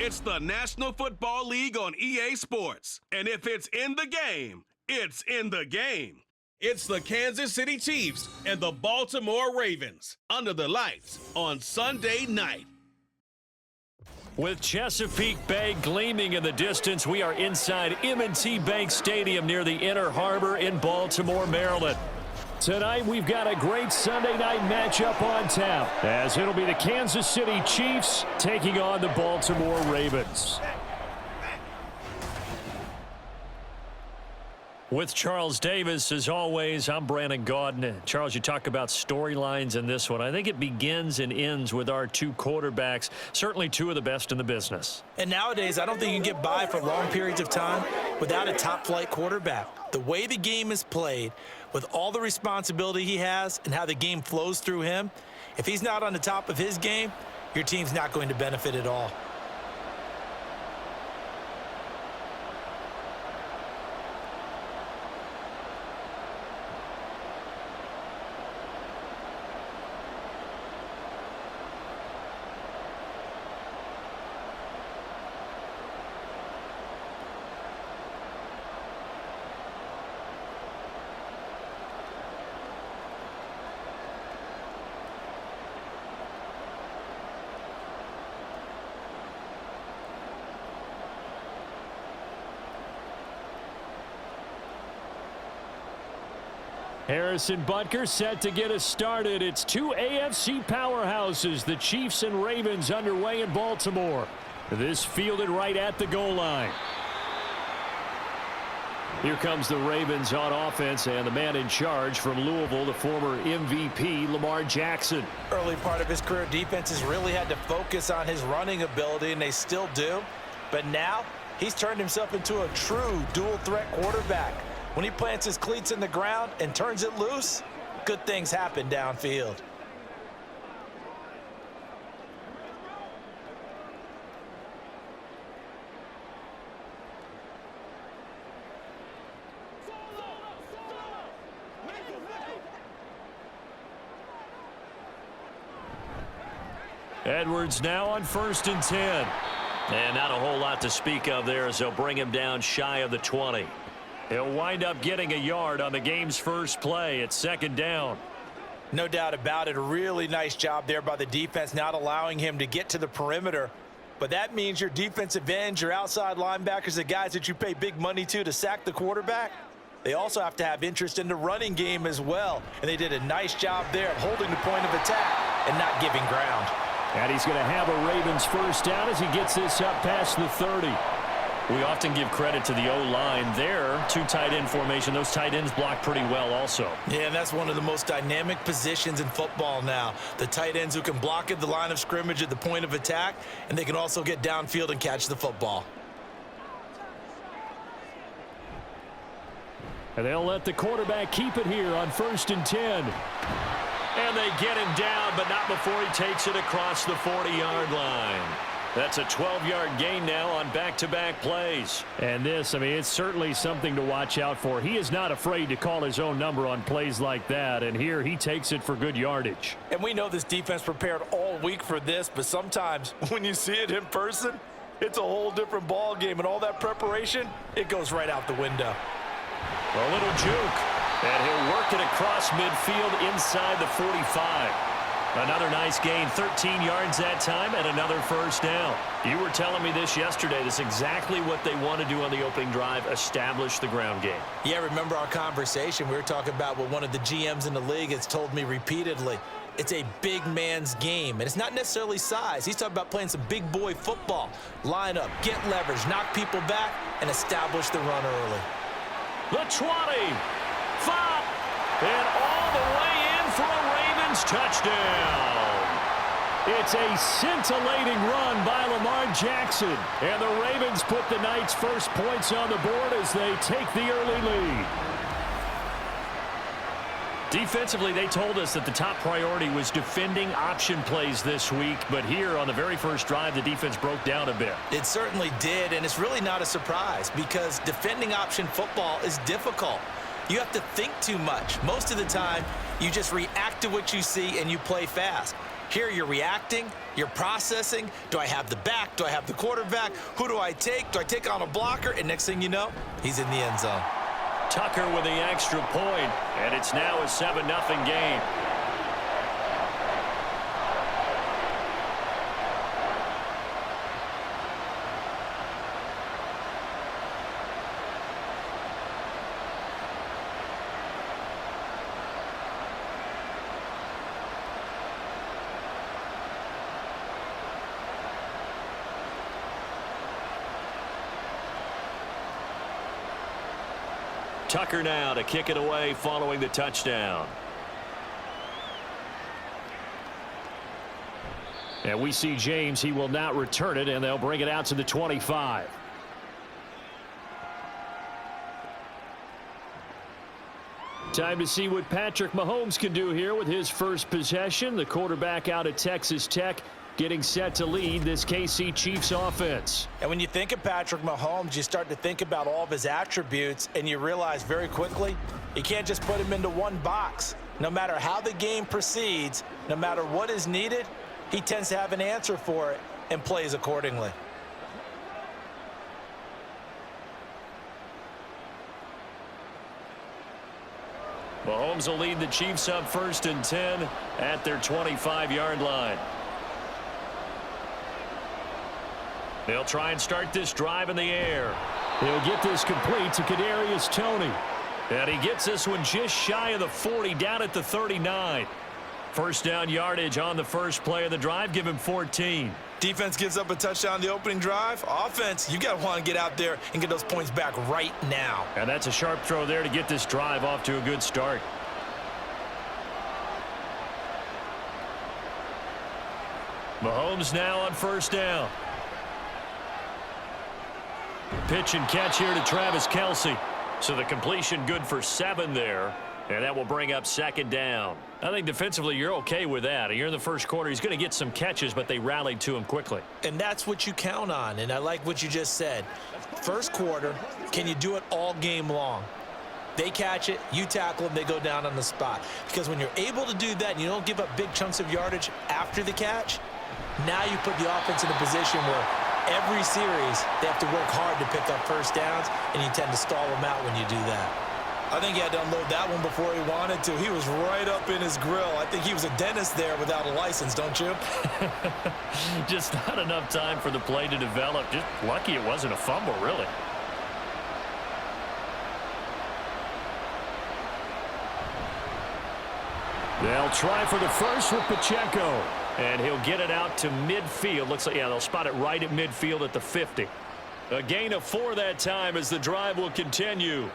It's the National Football League on EA Sports. And if it's in the game, it's in the game. It's the Kansas City Chiefs and the Baltimore Ravens under the lights on Sunday night. With Chesapeake Bay gleaming in the distance, we are inside M&T Bank Stadium near the Inner Harbor in Baltimore, Maryland. Tonight, we've got a great Sunday night matchup on tap, as it'll be the Kansas City Chiefs taking on the Baltimore Ravens. With Charles Davis, as always, I'm Brandon Gaudin. Charles, you talk about storylines in this one. I think it begins and ends with our two quarterbacks, certainly two of the best in the business. And nowadays, I don't think you can get by for long periods of time without a top-flight quarterback. The way the game is played, with all the responsibility he has and how the game flows through him, if he's not on the top of his game, your team's not going to benefit at all. Harrison Butker set to get us started. It's two AFC powerhouses, the Chiefs and Ravens, underway in Baltimore. This fielded right at the goal line. Here comes the Ravens on offense, and the man in charge from Louisville, the former MVP, Lamar Jackson. Early part of his career, defenses really had to focus on his running ability, and they still do. But now, he's turned himself into a true dual-threat quarterback. When he plants his cleats in the ground and turns it loose, good things happen downfield. Edwards now on 1st and 10. And not a whole lot to speak of there as they'll bring him down shy of the 20. He'll wind up getting a yard on the game's first play. It's 2nd down. No doubt about it. A really nice job there by the defense, not allowing him to get to the perimeter. But that means your defensive ends, your outside linebackers, the guys that you pay big money to sack the quarterback, they also have to have interest in the running game as well. And they did a nice job there of holding the point of attack and not giving ground. And he's going to have a Ravens first down as he gets this up past the 30. We often give credit to the O-line there. Two tight end formation. Those tight ends block pretty well also. Yeah, and that's one of the most dynamic positions in football now. The tight ends who can block at the line of scrimmage at the point of attack, and they can also get downfield and catch the football. And they'll let the quarterback keep it here on 1st and 10. And they get him down, but not before he takes it across the 40-yard line. That's a 12-yard gain now on back-to-back plays. And this, I mean, it's certainly something to watch out for. He is not afraid to call his own number on plays like that, and here he takes it for good yardage. And we know this defense prepared all week for this, but sometimes when you see it in person, it's a whole different ball game, and all that preparation, it goes right out the window. A little juke, and he'll work it across midfield inside the 45. Another nice gain, 13 yards that time, and another first down. You were telling me this yesterday. This is exactly what they want to do on the opening drive, establish the ground game. Yeah, remember our conversation. We were talking about what one of the GMs in the league has told me repeatedly. It's a big man's game, and it's not necessarily size. He's talking about playing some big boy football. Line up, get leverage, knock people back, and establish the run early. The 20, 5, and all the way in for a Ravens touchdown. It's a scintillating run by Lamar Jackson, and the Ravens put the night's first points on the board as they take the early lead. Defensively, they told us that the top priority was defending option plays this week, but here on the very first drive, the defense broke down a bit. It certainly did, and it's really not a surprise because defending option football is difficult. You have to think too much. Most of the time, you just react to what you see and you play fast. Here you're reacting, you're processing. Do I have the back? Do I have the quarterback? Who do I take? Do I take on a blocker? And next thing you know, he's in the end zone. Tucker with the extra point, and it's now a 7-0 game. Tucker now to kick it away following the touchdown. And we see James. He will not return it, and they'll bring it out to the 25. Time to see what Patrick Mahomes can do here with his first possession. The quarterback out of Texas Tech getting set to lead this KC Chiefs offense. And when you think of Patrick Mahomes, you start to think about all of his attributes, and you realize very quickly you can't just put him into one box. No matter how the game proceeds, no matter what is needed, he tends to have an answer for it and plays accordingly. Mahomes will lead the Chiefs up 1st and 10 at their 25-yard line. They'll try and start this drive in the air. He'll get this complete to Kadarius Toney. And he gets this one just shy of the 40, down at the 39. First down yardage on the first play of the drive. Give him 14. Defense gives up a touchdown the opening drive. Offense, you got to want to get out there and get those points back right now. And that's a sharp throw there to get this drive off to a good start. Mahomes now on first down. Pitch and catch here to Travis Kelce. So the completion good for 7 there. And that will bring up 2nd down. I think defensively you're okay with that. You're in the first quarter. He's going to get some catches, but they rallied to him quickly. And that's what you count on. And I like what you just said. First quarter, can you do it all game long? They catch it, you tackle them, they go down on the spot. Because when you're able to do that and you don't give up big chunks of yardage after the catch, now you put the offense in a position where every series they have to work hard to pick up first downs, and you tend to stall them out when you do that. I think he had to unload that one before he wanted to. He was right up in his grill. I think he was a dentist there without a license, don't you? Just not enough time for the play to develop. Just lucky it wasn't a fumble, really. They'll try for the first with Pacheco. And he'll get it out to midfield. Looks like, yeah, they'll spot it right at midfield at the 50. A gain of 4 that time as the drive will continue.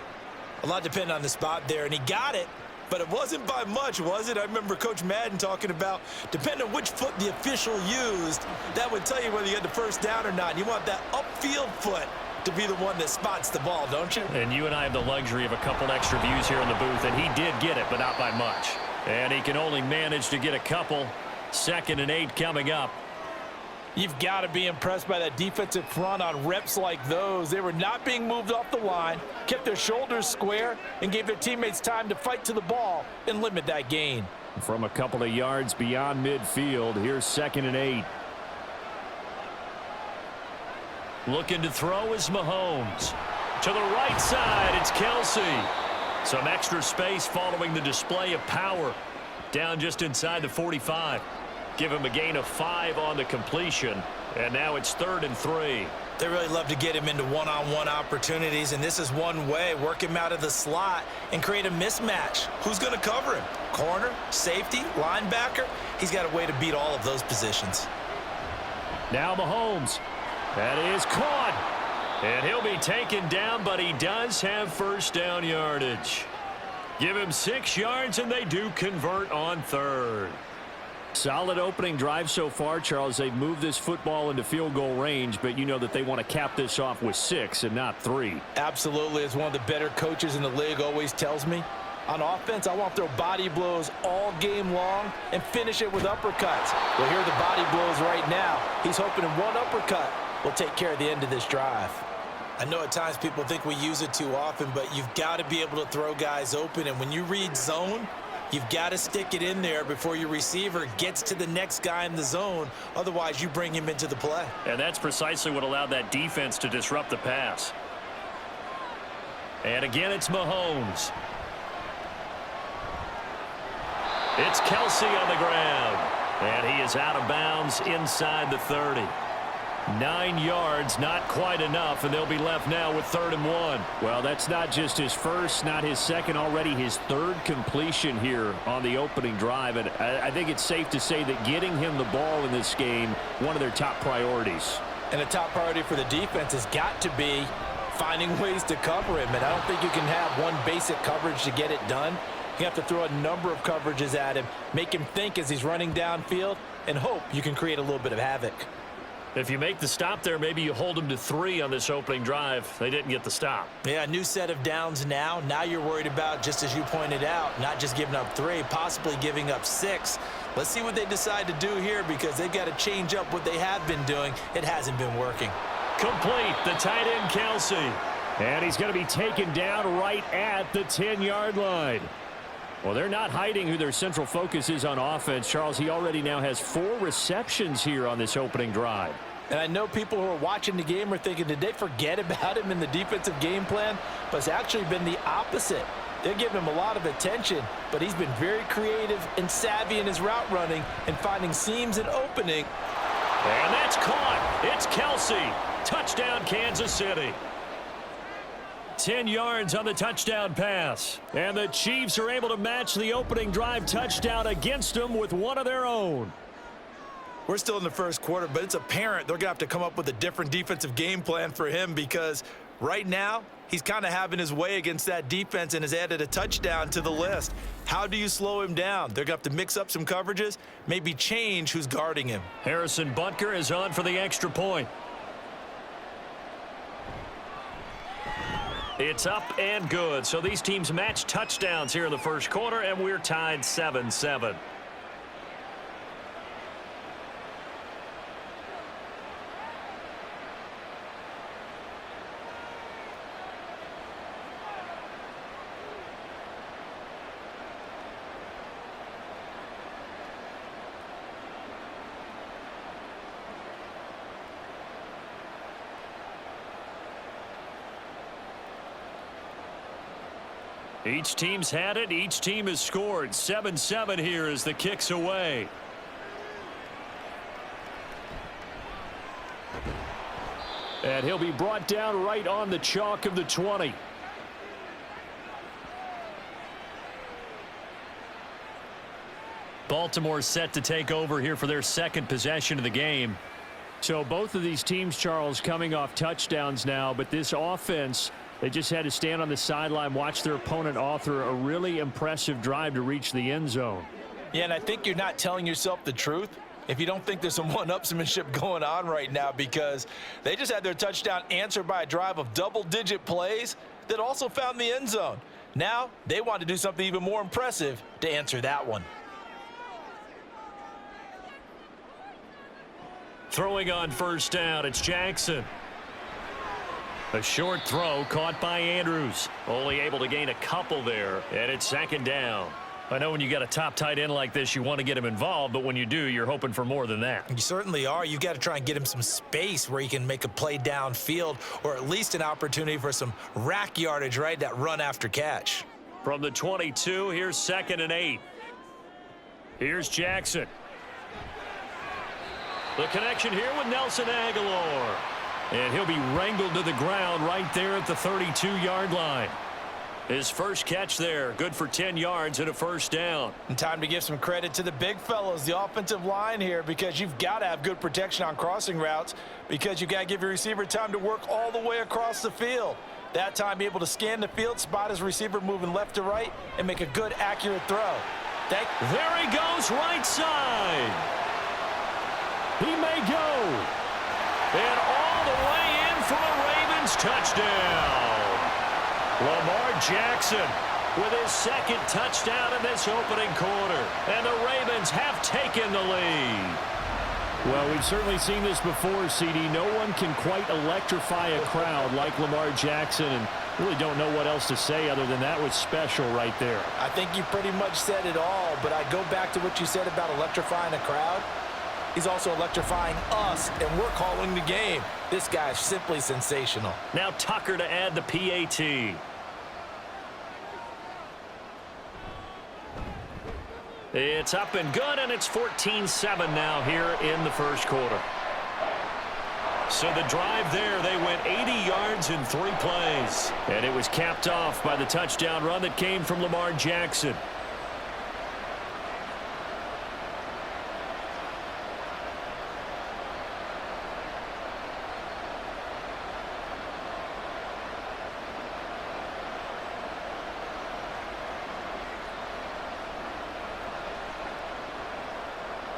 A lot depended on the spot there, and he got it, but it wasn't by much, was it? I remember Coach Madden talking about, depending on which foot the official used, that would tell you whether you had the first down or not. You want that upfield foot to be the one that spots the ball, don't you? And you and I have the luxury of a couple extra views here in the booth, and he did get it, but not by much. And he can only manage to get a couple. 2nd and 8 coming up. You've got to be impressed by that defensive front on reps like those. They were not being moved off the line, kept their shoulders square, and gave their teammates time to fight to the ball and limit that gain. From a couple of yards beyond midfield, here's 2nd and 8. Looking to throw is Mahomes. To the right side, it's Kelce. Some extra space following the display of power. Down just inside the 45. Give him a gain of 5 on the completion. And now it's 3rd and 3. They really love to get him into one-on-one opportunities, and this is one way. Work him out of the slot and create a mismatch. Who's going to cover him? Corner, safety, linebacker? He's got a way to beat all of those positions. Now Mahomes. That is caught. And he'll be taken down, but he does have first down yardage. Give him 6 yards, and they do convert on 3rd. Solid opening drive so far, Charles. They've moved this football into field goal range, but you know that they want to cap this off with 6 and not 3. Absolutely. As one of the better coaches in the league always tells me, on offense, I want to throw body blows all game long and finish it with uppercuts. Well, here are the body blows right now. He's hoping in one uppercut will take care of the end of this drive. I know at times people think we use it too often, but you've got to be able to throw guys open. And when you read zone, You've got to stick it in there before your receiver gets to the next guy in the zone. Otherwise, you bring him into the play. And that's precisely what allowed that defense to disrupt the pass. And again, it's Mahomes. It's Kelsey on the ground. And he is out of bounds inside the 30. 9 yards, not quite enough, and they'll be left now with 3rd and 1. Well, that's not just his first, not his second, already his 3rd completion here on the opening drive. And I think it's safe to say that getting him the ball in this game, one of their top priorities. And a top priority for the defense has got to be finding ways to cover him. And I don't think you can have one basic coverage to get it done. You have to throw a number of coverages at him, make him think as he's running downfield, and hope you can create a little bit of havoc. If you make the stop there, maybe you hold them to 3 on this opening drive. They didn't get the stop. Yeah, a new set of downs now. Now you're worried about, just as you pointed out, not just giving up 3, possibly giving up 6. Let's see what they decide to do here, because they've got to change up what they have been doing. It hasn't been working. Complete, the tight end, Kelsey. And he's going to be taken down right at the 10-yard line. Well, they're not hiding who their central focus is on offense. Charles, he already now has 4 receptions here on this opening drive. And I know people who are watching the game are thinking, did they forget about him in the defensive game plan? But it's actually been the opposite. They're giving him a lot of attention, but he's been very creative and savvy in his route running and finding seams and opening. And that's caught. It's Kelsey. Touchdown, Kansas City. 10 yards on the touchdown pass. And the Chiefs are able to match the opening drive touchdown against them with one of their own. We're still in the first quarter, but it's apparent they're going to have to come up with a different defensive game plan for him, because right now he's kind of having his way against that defense and has added a touchdown to the list. How do you slow him down? They're going to have to mix up some coverages, maybe change who's guarding him. Harrison Butker is on for the extra point. It's up and good. So these teams match touchdowns here in the first quarter, and we're tied 7-7. Each team's had it. Each team has scored. 7-7 here as the kick's away. And he'll be brought down right on the chalk of the 20. Baltimore set to take over here for their second possession of the game. So both of these teams, Charles, coming off touchdowns now, but this offense, they just had to stand on the sideline, watch their opponent author a really impressive drive to reach the end zone. Yeah, and I think you're not telling yourself the truth if you don't think there's some one-upsmanship going on right now, because they just had their touchdown answered by a drive of double-digit plays that also found the end zone. Now they want to do something even more impressive to answer that one. Throwing on first down, it's Jackson. A short throw caught by Andrews. Only able to gain a couple there, and it's second down. I know when you got a top tight end like this, you want to get him involved, but when you do, you're hoping for more than that. You certainly are. You've got to try and get him some space where he can make a play downfield, or at least an opportunity for some rack yardage, right? That run after catch. From the 22, here's 2nd and 8. Here's Jackson. The connection here with Nelson Aguilar. And he'll be wrangled to the ground right there at the 32-yard line. His first catch there, good for 10 yards and a first down. And time to give some credit to the big fellows, the offensive line here, because you've got to have good protection on crossing routes, because you've got to give your receiver time to work all the way across the field. That time, be able to scan the field, spot his receiver moving left to right, and make a good, accurate throw. There he goes, right side. He may go. And all the way in for a Ravens touchdown. Lamar Jackson with his second touchdown in this opening quarter. And the Ravens have taken the lead. Well, we've certainly seen this before, CD. No one can quite electrify a crowd like Lamar Jackson. And Really don't know what else to say other than that was special right there. I think you pretty much said it all, but I go back to what you said about electrifying a crowd. He's also electrifying us, and we're calling the game. This guy's simply sensational. Now Tucker to add the PAT. It's up and good, and it's 14-7 now here in the first quarter. So the drive there, they went 80 yards in 3 plays. And it was capped off by the touchdown run that came from Lamar Jackson.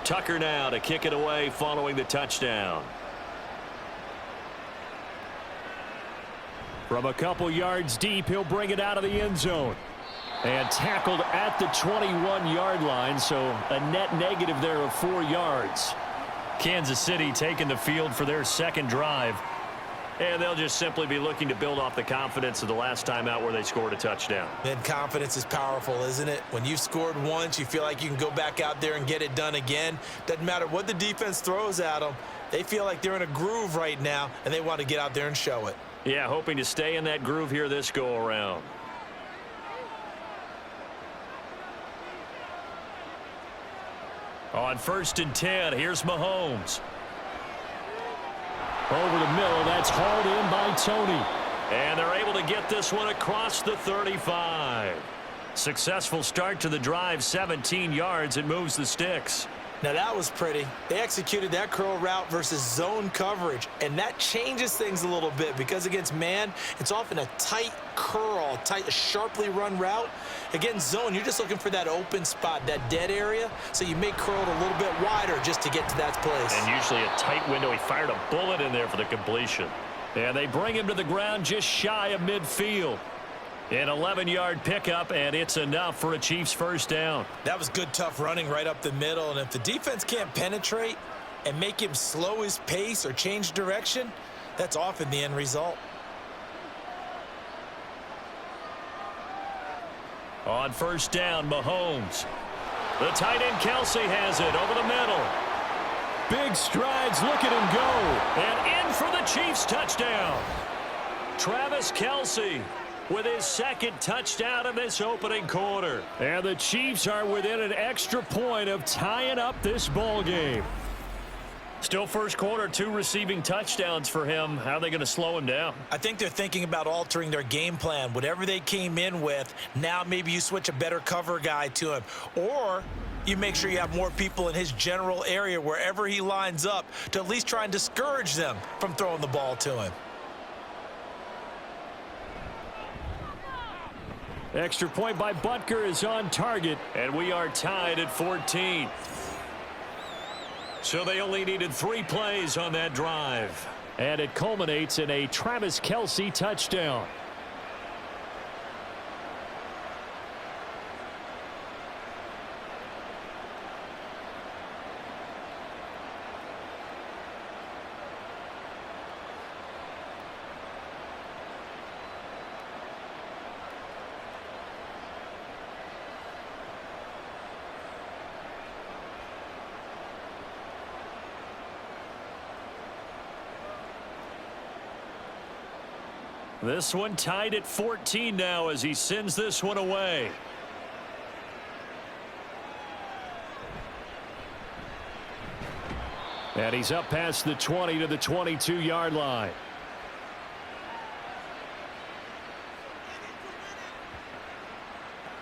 Tucker now to kick it away following the touchdown. From a couple yards deep, he'll bring it out of the end zone. And tackled at the 21-yard line, so a net negative there of 4 yards. Kansas City taking the field for their second drive. And they'll just simply be looking to build off the confidence of the last time out where they scored a touchdown. And confidence is powerful, isn't it? When you've scored once, you feel like you can go back out there and get it done again. Doesn't matter what the defense throws at them. They feel like they're in a groove right now, and they want to get out there and show it. Yeah, hoping to stay in that groove here this go-around. On 1st and 10, here's Mahomes. Over the middle, that's hauled in by Tony. And they're able to get this one across the 35. Successful start to the drive, 17 yards. It moves the sticks. Now that was pretty. They executed that curl route versus zone coverage, and that changes things a little bit because against man, it's often a tight curl, a sharply run route. Against zone, you're just looking for that open spot, that dead area, so you may curl it a little bit wider just to get to that place. And usually a tight window. He fired a bullet in there for the completion. And they bring him to the ground just shy of midfield. An 11-yard pickup, and it's enough for a Chiefs first down. That was good, tough running right up the middle, and if the defense can't penetrate and make him slow his pace or change direction, that's often the end result. On 1st down, Mahomes. The tight end Kelsey has it over the middle. Big strides, look at him go. And in for the Chiefs touchdown. Travis Kelsey with his second touchdown in this opening quarter. And the Chiefs are within an extra point of tying up this ball game. Still first quarter, 2 receiving touchdowns for him. How are they going to slow him down? I think they're thinking about altering their game plan. Whatever they came in with, now maybe you switch a better cover guy to him. Or you make sure you have more people in his general area wherever he lines up to at least try and discourage them from throwing the ball to him. Extra point by Butker is on target. And we are tied at 14. So they only needed 3 plays on that drive. And it culminates in a Travis Kelsey touchdown. This one tied at 14 now as he sends this one away. And he's up past the 20 to the 22-yard line.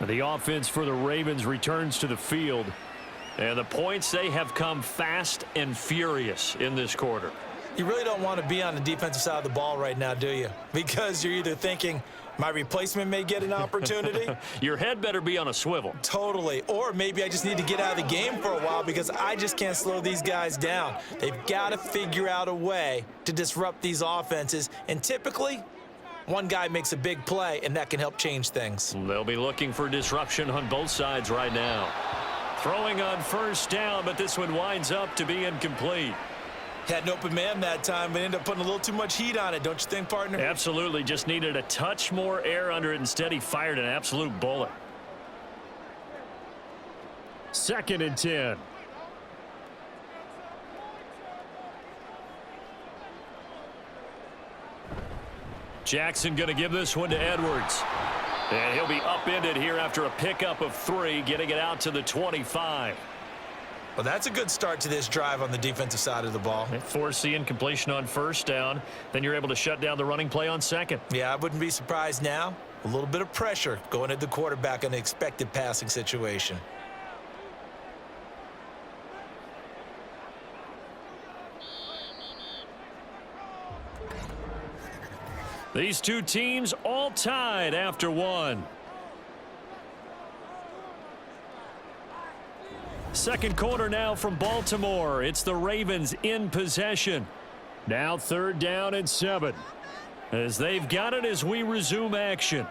The offense for the Ravens returns to the field. And the points, they have come fast and furious in this quarter. You really don't want to be on the defensive side of the ball right now, do you? Because you're either thinking, my replacement may get an opportunity. Your head better be on a swivel. Totally. Or maybe I just need to get out of the game for a while because I just can't slow these guys down. They've got to figure out a way to disrupt these offenses. And typically, one guy makes a big play, and that can help change things. They'll be looking for disruption on both sides right now. Throwing on 1st down, but this one winds up to be incomplete. Had an open man that time, but ended up putting a little too much heat on it, don't you think, partner? Absolutely. Just needed a touch more air under it. Instead, he fired an absolute bullet. 2nd and 10. Jackson going to give this one to Edwards. And he'll be upended here after a pickup of 3, getting it out to the 25. Well, that's a good start to this drive on the defensive side of the ball. They force the incompletion on 1st down. Then you're able to shut down the running play on 2nd. Yeah, I wouldn't be surprised now. A little bit of pressure going at the quarterback in an expected passing situation. These two teams all tied after 1. 2nd quarter now from Baltimore. It's the Ravens in possession. Now 3rd down and 7. As they've got it as we resume action.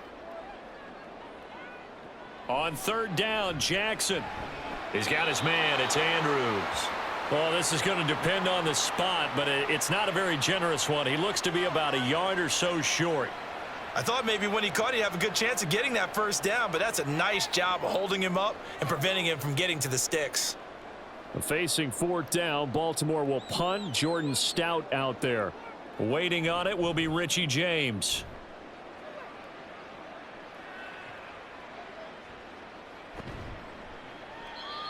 On 3rd down, Jackson. He's got his man. It's Andrews. Well, this is going to depend on the spot, but it's not a very generous one. He looks to be about a yard or so short. I thought maybe when he caught, he'd have a good chance of getting that 1st down, but that's a nice job of holding him up and preventing him from getting to the sticks. Facing 4th down, Baltimore will punt. Jordan Stout out there. Waiting on it will be Richie James.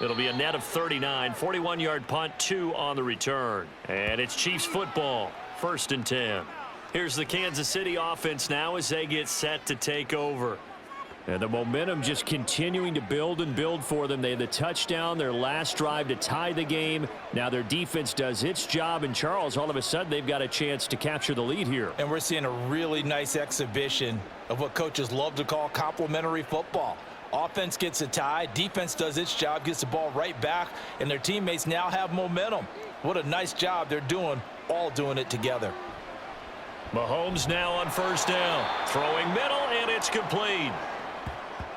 It'll be a net of 39, 41-yard punt, 2 on the return. And it's Chiefs football, 1st and 10. Here's the Kansas City offense now as they get set to take over. And the momentum just continuing to build and build for them. They had the touchdown, their last drive to tie the game. Now their defense does its job, and Charles, all of a sudden, they've got a chance to capture the lead here. And we're seeing a really nice exhibition of what coaches love to call complementary football. Offense gets a tie, defense does its job, gets the ball right back, and their teammates now have momentum. What a nice job they're doing, all doing it together. Mahomes now on 1st down. Throwing middle, and it's complete.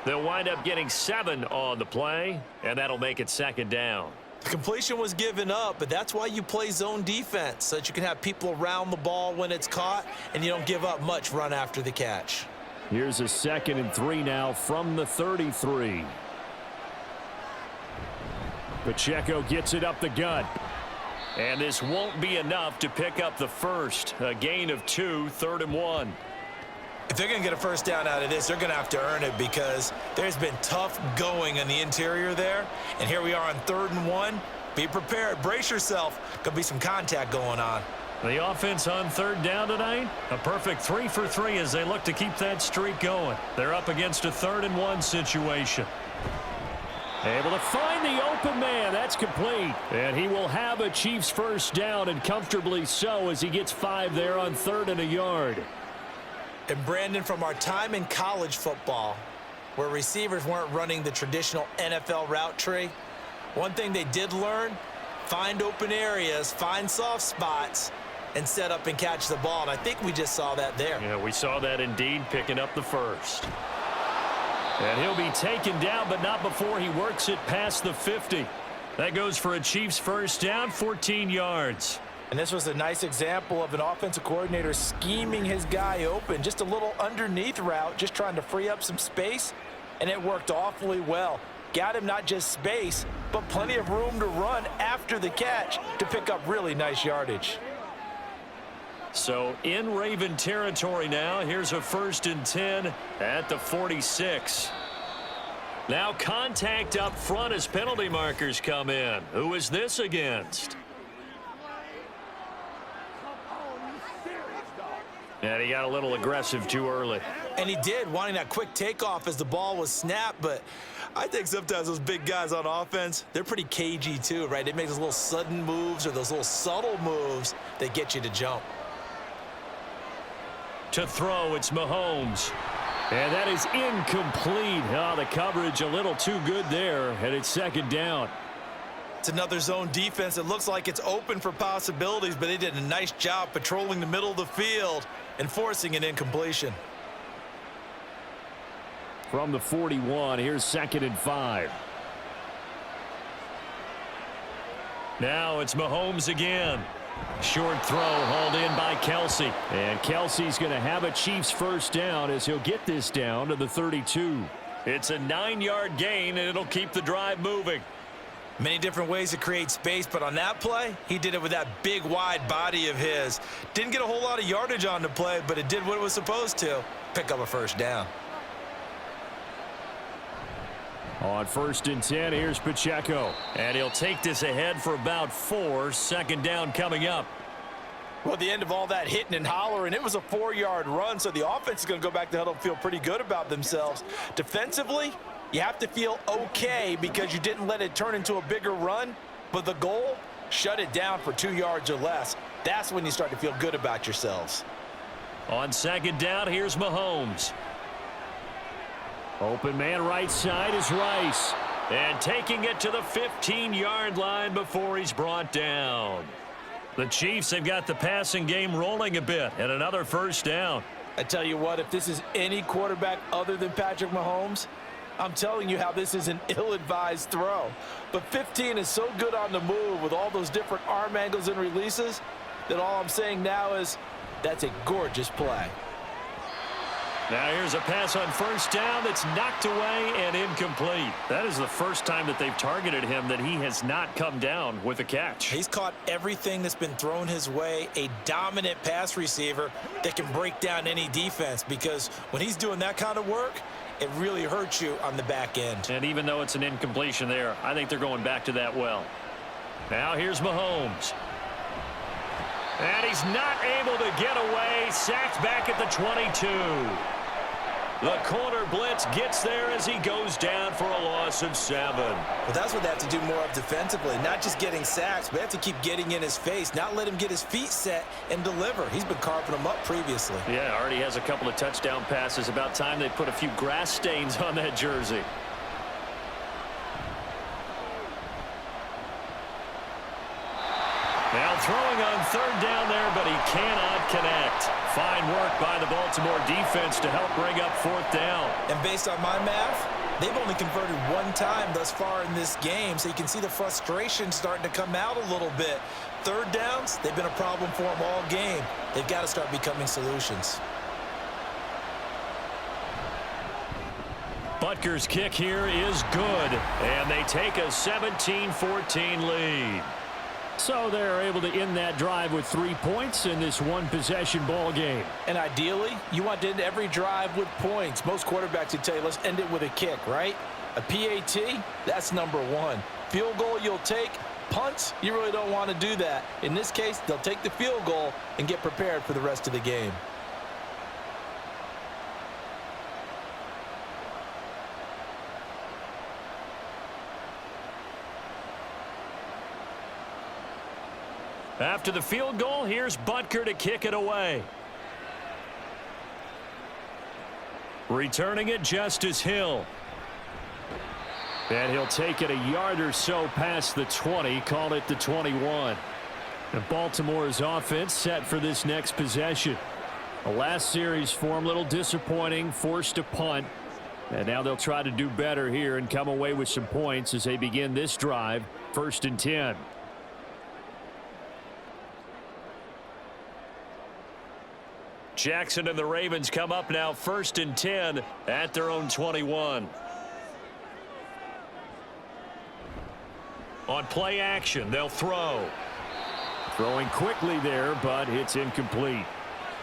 They'll wind up getting 7 on the play, and that'll make it 2nd down. The completion was given up, but that's why you play zone defense, so that you can have people around the ball when it's caught, and you don't give up much run after the catch. Here's a 2nd and 3 now from the 33. Pacheco gets it up the gut. And this won't be enough to pick up the 1st. A gain of 2, 3rd and 1. If they're going to get a 1st down out of this, they're going to have to earn it because there's been tough going in the interior there. And here we are on 3rd and 1. Be prepared. Brace yourself. Going to be some contact going on. The offense on 3rd down tonight, a perfect 3 for 3 as they look to keep that streak going. They're up against a 3rd and 1 situation. Able to find the open man. That's complete. And he will have a Chiefs 1st down, and comfortably so, as he gets 5 there on 3rd and a yard. And Brandon, from our time in college football, where receivers weren't running the traditional NFL route tree, one thing they did learn, find open areas, find soft spots, and set up and catch the ball. And I think we just saw that there. Yeah, we saw that indeed, picking up the 1st. And he'll be taken down, but not before he works it past the 50. That goes for a Chiefs 1st down, 14 yards. And this was a nice example of an offensive coordinator scheming his guy open. Just a little underneath route, just trying to free up some space, and it worked awfully well. Got him not just space, but plenty of room to run after the catch to pick up really nice yardage. So in Raven territory now. Here's a 1st and 10 at the 46. Now contact up front as penalty markers come in. Who is this against? And he got a little aggressive too early. And he did, wanting that quick takeoff as the ball was snapped. But I think sometimes those big guys on offense, they're pretty cagey too, right? They make those little sudden moves or those little subtle moves that get you to jump. To throw, it's Mahomes. And that is incomplete. Oh, the coverage a little too good there, and it's 2nd down. It's another zone defense. It looks like it's open for possibilities, but they did a nice job patrolling the middle of the field and forcing an incompletion. From the 41, here's 2nd and 5. Now it's Mahomes again. Short throw hauled in by Kelsey. And Kelsey's going to have a Chiefs first down as he'll get this down to the 32. It's a 9-yard gain, and it'll keep the drive moving. Many different ways to create space, but on that play, he did it with that big, wide body of his. Didn't get a whole lot of yardage on the play, but it did what it was supposed to. Pick up a first down. On 1st and 10, here's Pacheco. And he'll take this ahead for about 4. Second down coming up. Well, at the end of all that hitting and hollering, it was a 4-yard run, so the offense is going to go back to huddle and feel pretty good about themselves. Defensively, you have to feel okay because you didn't let it turn into a bigger run, but the goal, shut it down for 2 yards or less. That's when you start to feel good about yourselves. On 2nd down, here's Mahomes. Open man right side is Rice. And taking it to the 15-yard line before he's brought down. The Chiefs have got the passing game rolling a bit, and another first down. I tell you what, if this is any quarterback other than Patrick Mahomes, I'm telling you how this is an ill-advised throw. But 15 is so good on the move with all those different arm angles and releases that all I'm saying now is that's a gorgeous play. Now here's a pass on first down that's knocked away and incomplete. That is the first time that they've targeted him that he has not come down with a catch. He's caught everything that's been thrown his way, a dominant pass receiver that can break down any defense, because when he's doing that kind of work, it really hurts you on the back end. And even though it's an incompletion there, I think they're going back to that well. Now here's Mahomes. And he's not able to get away. Sacked back at the 22. The corner blitz gets there as he goes down for a loss of 7. Well, that's what they have to do more of defensively. Not just getting sacks, but they have to keep getting in his face, not let him get his feet set and deliver. He's been carving them up previously. Yeah, already has a couple of touchdown passes. About time they put a few grass stains on that jersey. Now throwing on 3rd down there, but he cannot connect. Fine work by the Baltimore defense to help bring up 4th down. And based on my math, they've only converted 1 time thus far in this game, so you can see the frustration starting to come out a little bit. 3rd downs, they've been a problem for them all game. They've got to start becoming solutions. Butker's kick here is good, and they take a 17-14 lead. So they're able to end that drive with 3 points in this one-possession ball game. And ideally, you want to end every drive with points. Most quarterbacks would tell you, let's end it with a kick, right? A PAT, that's number 1. Field goal you'll take. Punts, you really don't want to do that. In this case, they'll take the field goal and get prepared for the rest of the game. After the field goal, here's Butker to kick it away. Returning it, Justice Hill. And he'll take it a yard or so past the 20, call it the 21. And Baltimore's offense set for this next possession. The last series for him, a little disappointing, forced a punt. And now they'll try to do better here and come away with some points as they begin this drive, 1st and 10. Jackson and the Ravens come up now 1st and 10 at their own 21. On play action, they'll throw. Throwing quickly there, but it's incomplete.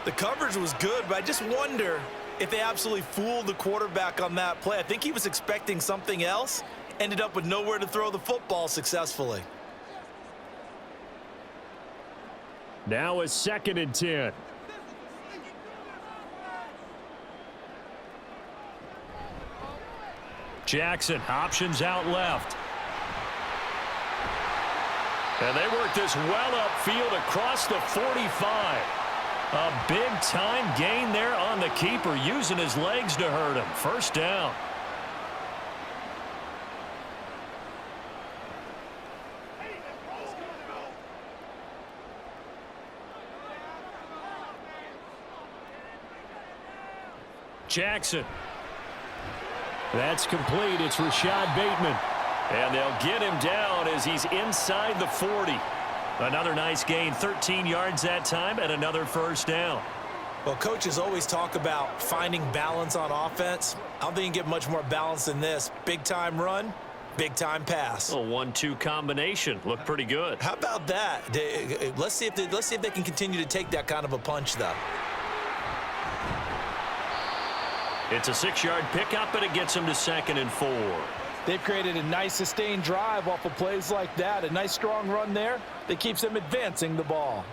The coverage was good, but I just wonder if they absolutely fooled the quarterback on that play. I think he was expecting something else, ended up with nowhere to throw the football successfully. Now a 2nd and 10. Jackson options out left. And they work this well upfield across the 45. A big-time gain there on the keeper, using his legs to hurt him. First down. Jackson. That's complete. It's Rashad Bateman. And they'll get him down as he's inside the 40. Another nice gain, 13 yards that time, and another first down. Well, coaches always talk about finding balance on offense. I don't think you can get much more balance than this. Big-time run, big-time pass. A 1-2 combination. Looked pretty good. How about that? Let's see if they can continue to take that kind of a punch, though. It's a 6-yard pickup, and it gets them to 2nd and 4. They've created a nice sustained drive off of plays like that. A nice strong run there that keeps them advancing the ball.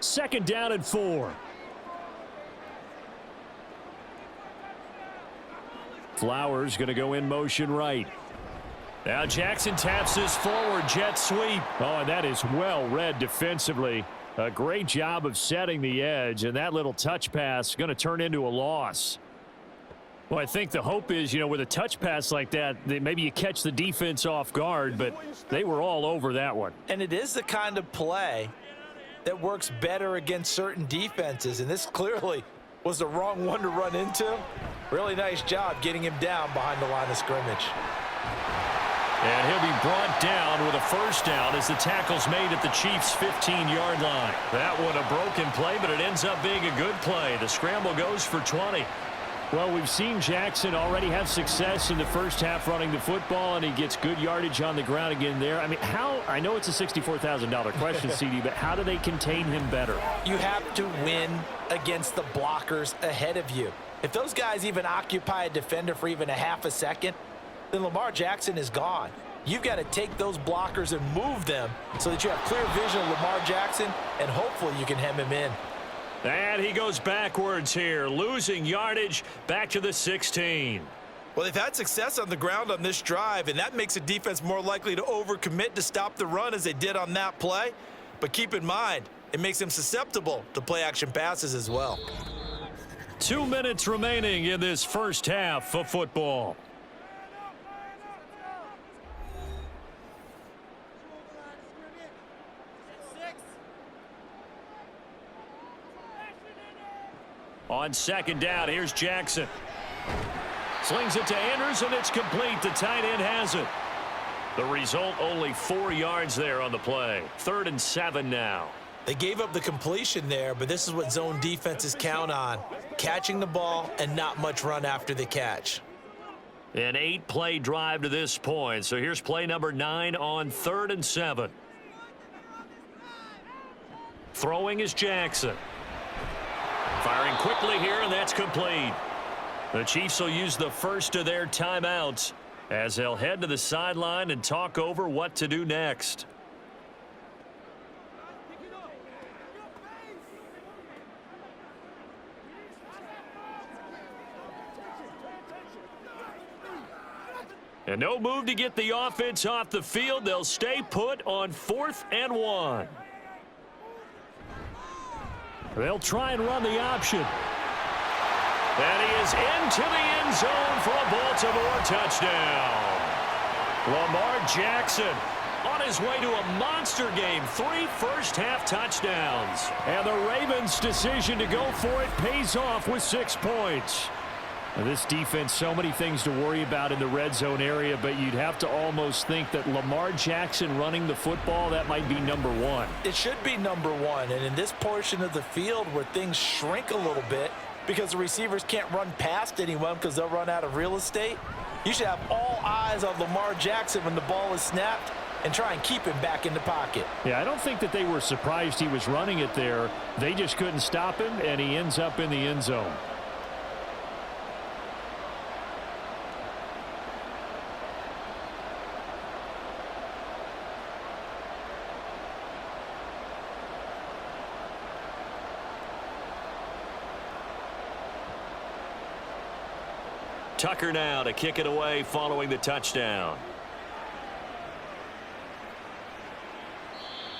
Second down and 4. Flowers going to go in motion right. Now Jackson taps his forward jet sweep. Oh, and that is well read defensively. A great job of setting the edge, and that little touch pass is going to turn into a loss. Well, I think the hope is, with a touch pass like that, maybe you catch the defense off guard, but they were all over that one. And it is the kind of play that works better against certain defenses, and this clearly was the wrong one to run into. Really nice job getting him down behind the line of scrimmage. And he'll be brought down with a first down as the tackle's made at the Chiefs' 15-yard line. That one a broken play, but it ends up being a good play. The scramble goes for 20. Well, we've seen Jackson already have success in the first half running the football, and he gets good yardage on the ground again there. I mean, I know it's a $64,000 question, CD, but how do they contain him better? You have to win against the blockers ahead of you. If those guys even occupy a defender for even a half a second, then Lamar Jackson is gone. You've got to take those blockers and move them so that you have clear vision of Lamar Jackson, and hopefully you can hem him in. And he goes backwards here, losing yardage back to the 16. Well, they've had success on the ground on this drive, and that makes a defense more likely to overcommit to stop the run as they did on that play. But keep in mind, it makes them susceptible to play-action passes as well. 2 minutes remaining in this first half of football. On second down, here's Jackson. Slings it to Andrews, and it's complete. The tight end has it. The result, only 4 yards there on the play. 3rd and 7 now. They gave up the completion there, but this is what zone defenses count on. Catching the ball and not much run after the catch. An 8-play drive to this point. So here's play number 9 on 3rd and 7. Throwing is Jackson. Firing quickly here, and that's complete. The Chiefs will use the first of their timeouts as they'll head to the sideline and talk over what to do next. And no move to get the offense off the field. They'll stay put on 4th and 1. They'll try and run the option. And he is into the end zone for a Baltimore touchdown. Lamar Jackson on his way to a monster game. 3 first-half touchdowns. And the Ravens' decision to go for it pays off with 6 points. Now, this defense, so many things to worry about in the red zone area, but you'd have to almost think that Lamar Jackson running the football, that might be number 1. It should be number 1, and in this portion of the field where things shrink a little bit because the receivers can't run past anyone because they'll run out of real estate, you should have all eyes on Lamar Jackson when the ball is snapped and try and keep him back in the pocket. Yeah, I don't think that they were surprised he was running it there. They just couldn't stop him, and he ends up in the end zone. Tucker now to kick it away following the touchdown.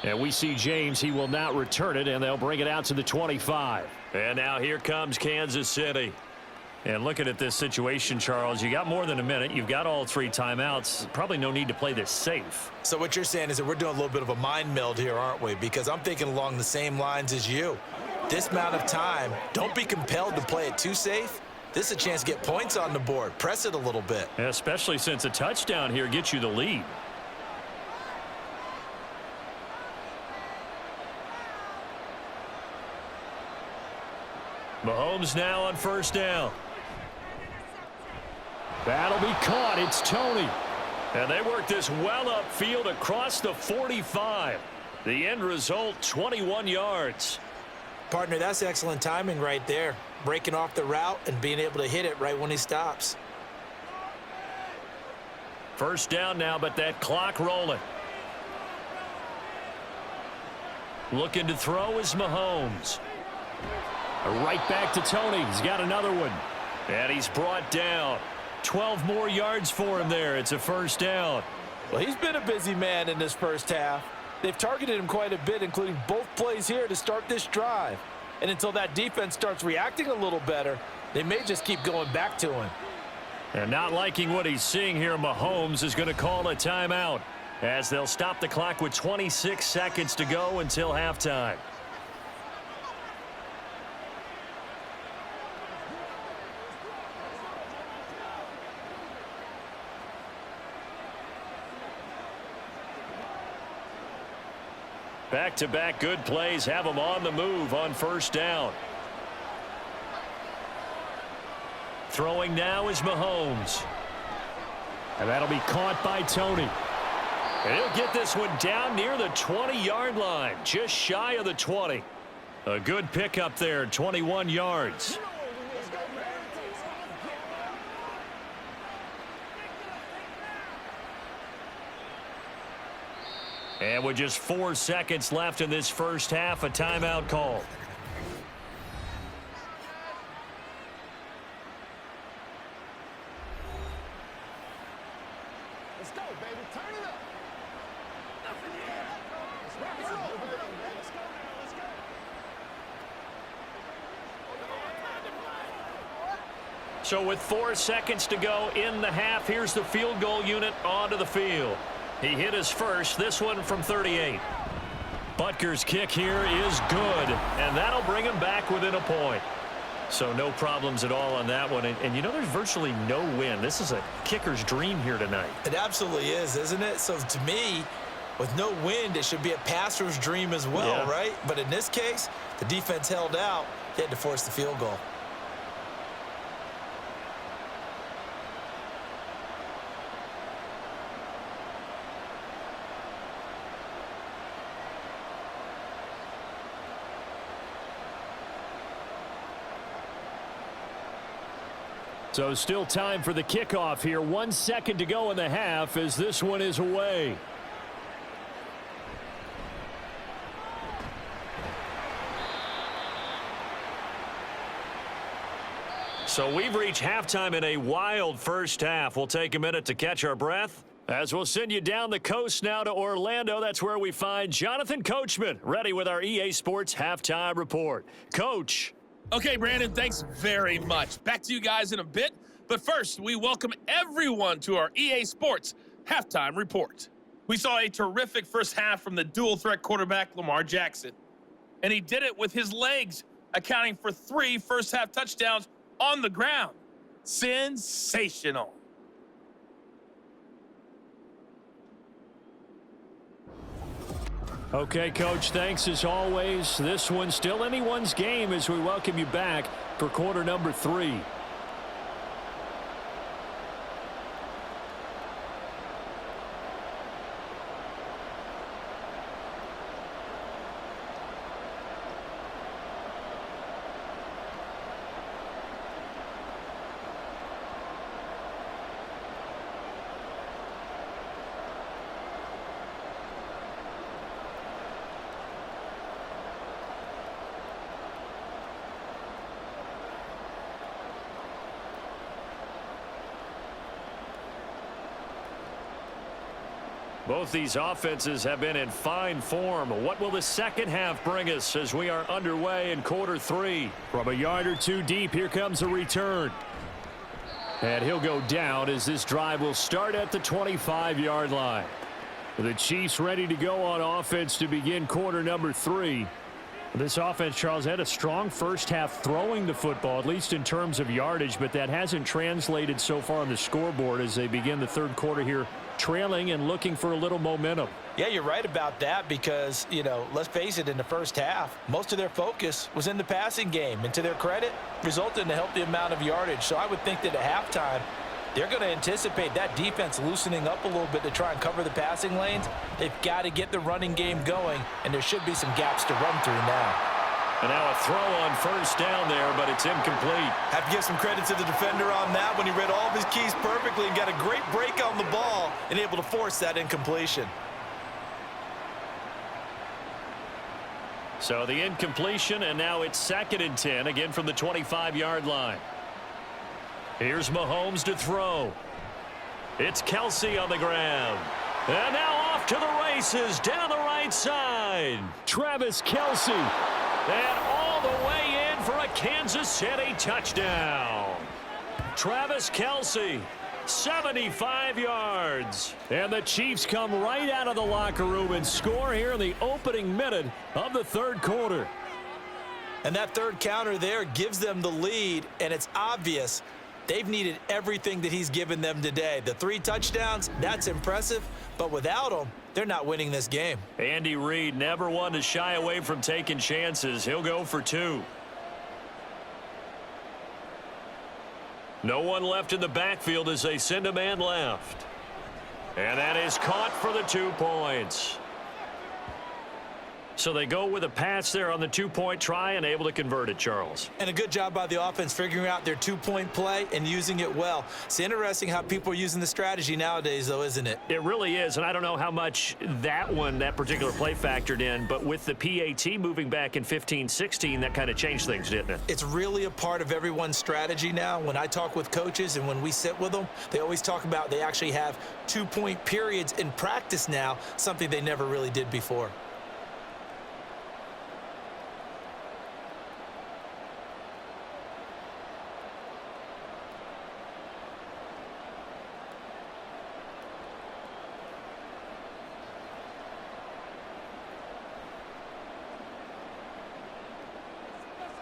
And we see James. He will not return it, and they'll bring it out to the 25. And now here comes Kansas City. And looking at this situation, Charles, you got more than a minute. You've got all 3 timeouts. Probably no need to play this safe. So what you're saying is that we're doing a little bit of a mind meld here, aren't we? Because I'm thinking along the same lines as you. This amount of time, don't be compelled to play it too safe. This is a chance to get points on the board. Press it a little bit. Especially since a touchdown here gets you the lead. Mahomes now on first down. That'll be caught. It's Tony. And they work this well upfield across the 45. The end result, 21 yards. Partner, that's excellent timing right there. Breaking off the route and being able to hit it right when he stops. First down now, but that clock rolling. Looking to throw is Mahomes. Right back to Tony. He's got another one. And he's brought down. 12 more yards for him there. It's a first down. Well, he's been a busy man in this first half. They've targeted him quite a bit, including both plays here to start this drive. And until that defense starts reacting a little better, they may just keep going back to him. And not liking what he's seeing here, Mahomes is going to call a timeout as they'll stop the clock with 26 seconds to go until halftime. Back-to-back good plays have them on the move on first down. Throwing now is Mahomes. And that'll be caught by Tony. And he'll get this one down near the 20-yard line, just shy of the 20. A good pickup there, 21 yards. And with just 4 seconds left in this first half, a timeout call. Let's go, baby. Turn it up. Nothing yet. Let's go, baby. Let's go. Let's go. So with 4 seconds to go in the half, here's the field goal unit onto the field. He hit his first, this one from 38. Butker's kick here is good, and that'll bring him back within a point. So no problems at all on that one. And you know, there's virtually no win. This is a kicker's dream here tonight. It absolutely is, isn't it? So to me, with no wind, it should be a passer's dream as well, right? But in this case, the defense held out. He had to force the field goal. So still time for the kickoff here. 1 second to go in the half as this one is away. So we've reached halftime in a wild first half. We'll take a minute to catch our breath as we'll send you down the coast now to Orlando. That's where we find Jonathan Coachman ready with our EA Sports halftime report. Coach. Okay, Brandon, thanks very much. Back to you guys in a bit. But first, we welcome everyone to our EA Sports halftime report. We saw a terrific first half from the dual-threat quarterback, Lamar Jackson. And he did it with his legs, accounting for 3 first-half touchdowns on the ground. Sensational. Okay, Coach, thanks as always. This one's still anyone's game as we welcome you back for quarter number 3. Both these offenses have been in fine form. What will the second half bring us as we are underway in quarter 3? From a yard or 2 deep, here comes a return. And he'll go down as this drive will start at the 25-yard line. The Chiefs ready to go on offense to begin quarter number 3. This offense, Charles, had a strong first half throwing the football, at least in terms of yardage, but that hasn't translated so far on the scoreboard as they begin the third quarter here, trailing and looking for a little momentum. Yeah, you're right about that because, let's face it, in the first half, most of their focus was in the passing game. And to their credit, resulted in a healthy amount of yardage. So I would think that at halftime, they're going to anticipate that defense loosening up a little bit to try and cover the passing lanes. They've got to get the running game going, and there should be some gaps to run through now. And now a throw on first down there, but it's incomplete. Have to give some credit to the defender on that when he read all of his keys perfectly and got a great break on the ball and able to force that incompletion. So the incompletion, and now it's 2nd and 10, again from the 25-yard line. Here's Mahomes to throw. It's Kelsey on the ground. And now off to the races down the right side. Travis Kelsey. And all the way in for a Kansas City touchdown. Travis Kelsey, 75 yards. And the Chiefs come right out of the locker room and score here in the opening minute of the third quarter. And that third counter there gives them the lead, and it's obvious they've needed everything that he's given them today. The 3 touchdowns, that's impressive, but without him, they're not winning this game. Andy Reid never one to shy away from taking chances. He'll go for 2. No one left in the backfield as they send a man left. And that is caught for the 2 points. So they go with a pass there on the 2-point try and able to convert it, Charles. And a good job by the offense figuring out their 2-point play and using it well. It's interesting how people are using the strategy nowadays, though, isn't it? It really is, and I don't know how much that particular play factored in, but with the PAT moving back in 15-16, that kind of changed things, didn't it? It's really a part of everyone's strategy now. When I talk with coaches and when we sit with them, they always talk about they actually have 2-point periods in practice now, something they never really did before.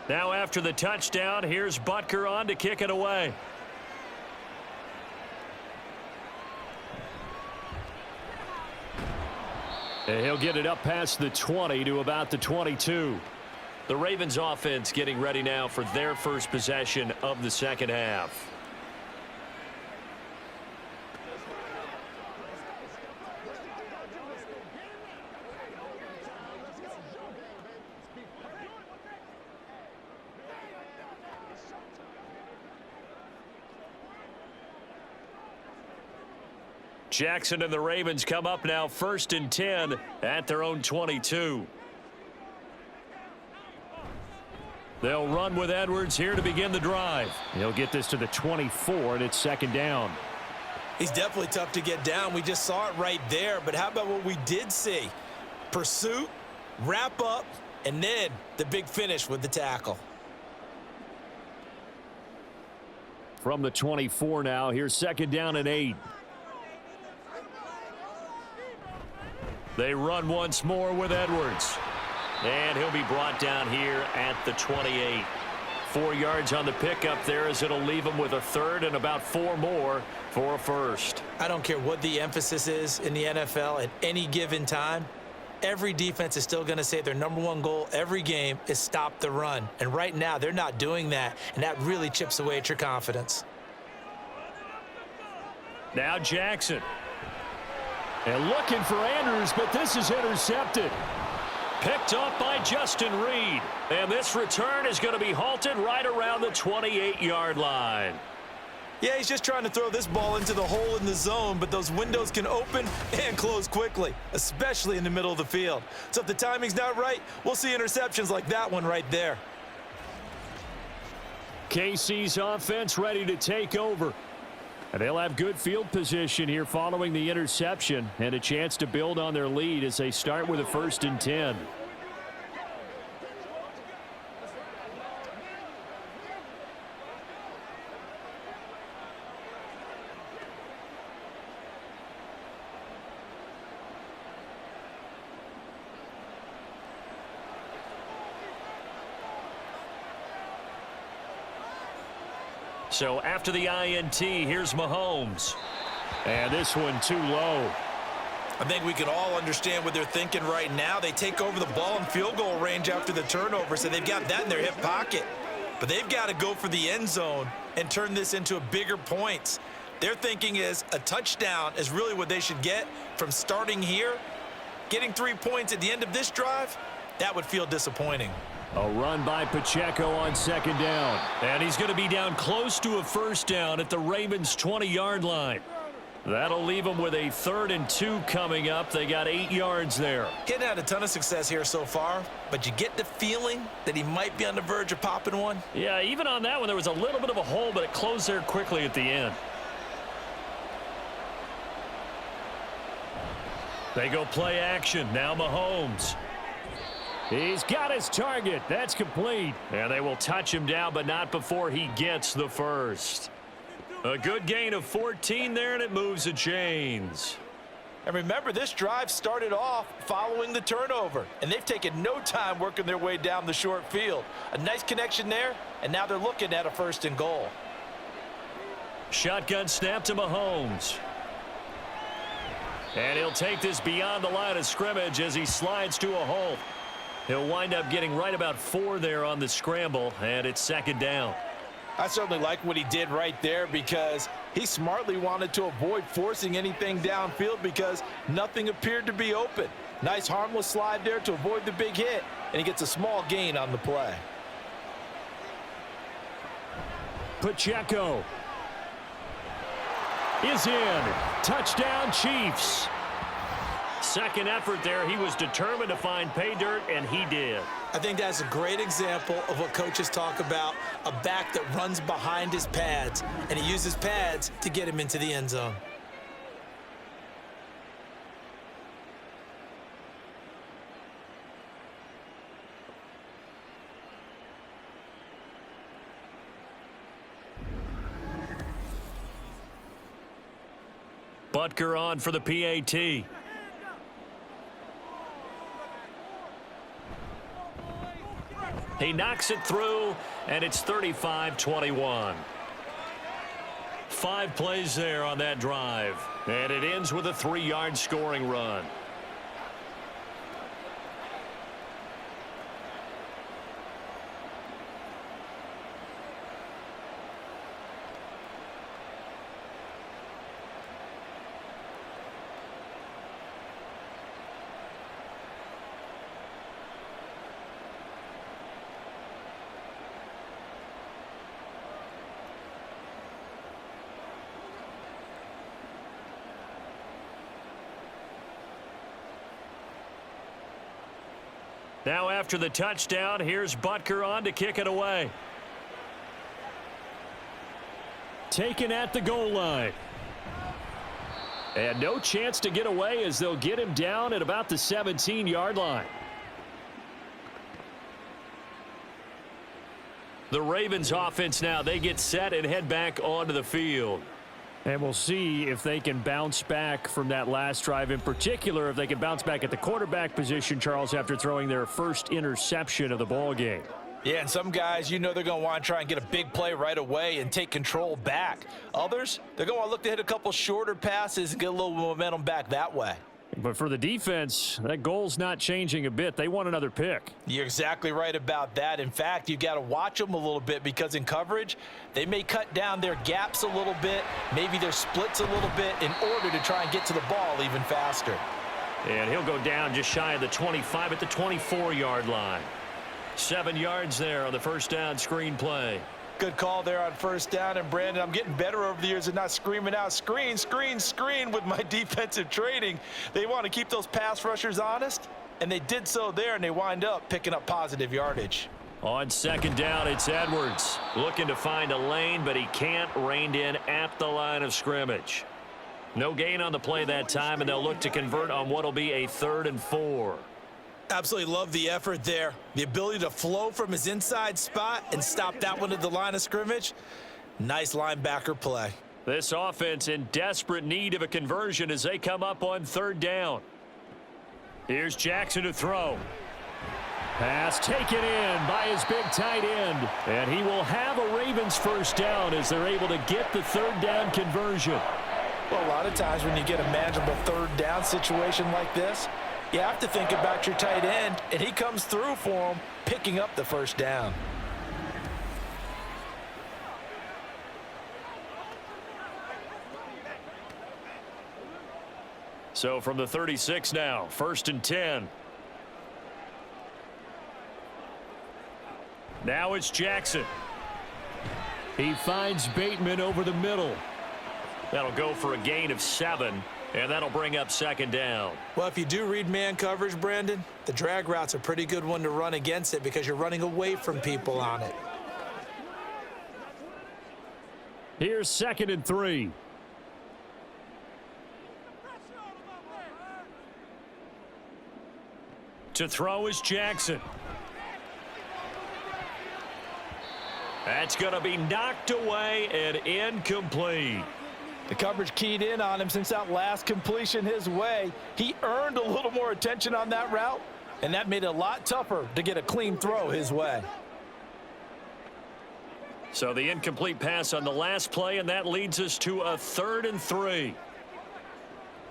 Now after the touchdown, here's Butker on to kick it away. And he'll get it up past the 20 to about the 22. The Ravens offense getting ready now for their first possession of the second half. Jackson and the Ravens come up now 1st and 10 at their own 22. They'll run with Edwards here to begin the drive. He'll get this to the 24, and it's 2nd down. He's definitely tough to get down. We just saw it right there. But how about what we did see? Pursuit, wrap up, and then the big finish with the tackle. From the 24 now, here's 2nd down and 8. They run once more with Edwards. And he'll be brought down here at the 28. 4 yards on the pickup there as it'll leave him with a 3rd and about 4 more for a 1st. I don't care what the emphasis is in the NFL at any given time. Every defense is still going to say their #1 goal every game is stop the run. And right now they're not doing that, and that really chips away at your confidence. Now Jackson. And looking for Andrews, but this is intercepted. Picked up by Justin Reed. And this return is going to be halted right around the 28-yard line. Yeah, he's just trying to throw this ball into the hole in the zone, but those windows can open and close quickly, especially in the middle of the field. So if the timing's not right, we'll see interceptions like that one right there. KC's offense ready to take over. And they'll have good field position here following the interception and a chance to build on their lead as they start with a 1st and 10. So after the INT, here's Mahomes. And this one too low. I think we can all understand what they're thinking right now. They take over the ball in field goal range after the turnover, so they've got that in their hip pocket. But they've got to go for the end zone and turn this into a bigger points. Their thinking is a touchdown is really what they should get from starting here. Getting 3 points at the end of this drive, that would feel disappointing. A run by Pacheco on second down. And he's going to be down close to a first down at the Ravens' 20-yard line. That'll leave them with a 3rd and 2 coming up. They got 8 yards there. Getting had a ton of success here so far, but you get the feeling that he might be on the verge of popping one. Yeah, even on that one, there was a little bit of a hole, but it closed there quickly at the end. They go play action. Now Mahomes. He's got his target. That's complete. And they will touch him down, but not before he gets the first. A good gain of 14 there, and it moves the chains. And remember, this drive started off following the turnover, and they've taken no time working their way down the short field. A nice connection there, and now they're looking at a 1st and goal. Shotgun snap to Mahomes. And he'll take this beyond the line of scrimmage as he slides to a hole. He'll wind up getting right about 4 there on the scramble, and it's 2nd down. I certainly like what he did right there because he smartly wanted to avoid forcing anything downfield because nothing appeared to be open. Nice harmless slide there to avoid the big hit, and he gets a small gain on the play. Pacheco is in. Touchdown, Chiefs. Second effort there. He was determined to find pay dirt, and he did. I think that's a great example of what coaches talk about, a back that runs behind his pads, and he uses pads to get him into the end zone. Butker on for the PAT. He knocks it through, and it's 35-21. 5 plays there on that drive, and it ends with a 3-yard scoring run. Now after the touchdown, here's Butker on to kick it away. Taken at the goal line. And no chance to get away as they'll get him down at about the 17-yard line. The Ravens offense now, they get set and head back onto the field. And we'll see if they can bounce back from that last drive, in particular if they can bounce back at the quarterback position, Charles, after throwing their first interception of the ball game. Yeah, and some guys, you know they're going to want to try and get a big play right away and take control back. Others, they're going to want to look to hit a couple shorter passes and get a little momentum back that way. But for the defense, that goal's not changing a bit. They want another pick. You're exactly right about that. In fact, you've got to watch them a little bit because in coverage, they may cut down their gaps a little bit, maybe their splits a little bit in order to try and get to the ball even faster. And he'll go down just shy of the 25 at the 24-yard line. 7 yards there on the first down screen play. Good call there on first down. And, Brandon, I'm getting better over the years and not screaming out screen, screen, screen with my defensive training. They want to keep those pass rushers honest, and they did so there, and they wind up picking up positive yardage. On second down, it's Edwards looking to find a lane, but he can't, reined in at the line of scrimmage. No gain on the play that time, and they'll look to convert on what will be a 3rd and 4. Absolutely love the effort there. The ability to flow from his inside spot and stop that one at the line of scrimmage. Nice linebacker play. This offense in desperate need of a conversion as they come up on 3rd down. Here's Jackson to throw. Pass taken in by his big tight end. And he will have a Ravens first down as they're able to get the third down conversion. Well, a lot of times when you get a manageable third down situation like this, you have to think about your tight end, and he comes through for him, picking up the first down. So from the 36 now, 1st and 10. Now it's Jackson. He finds Bateman over the middle. That'll go for a gain of 7, and that'll bring up 2nd down. Well, if you do read man coverage, Brandon, the drag route's a pretty good one to run against it because you're running away from people on it. Here's 2nd and 3. To throw is Jackson. That's going to be knocked away and incomplete. The coverage keyed in on him since that last completion his way. He earned a little more attention on that route, and that made it a lot tougher to get a clean throw his way. So the incomplete pass on the last play, and that leads us to a 3rd and 3.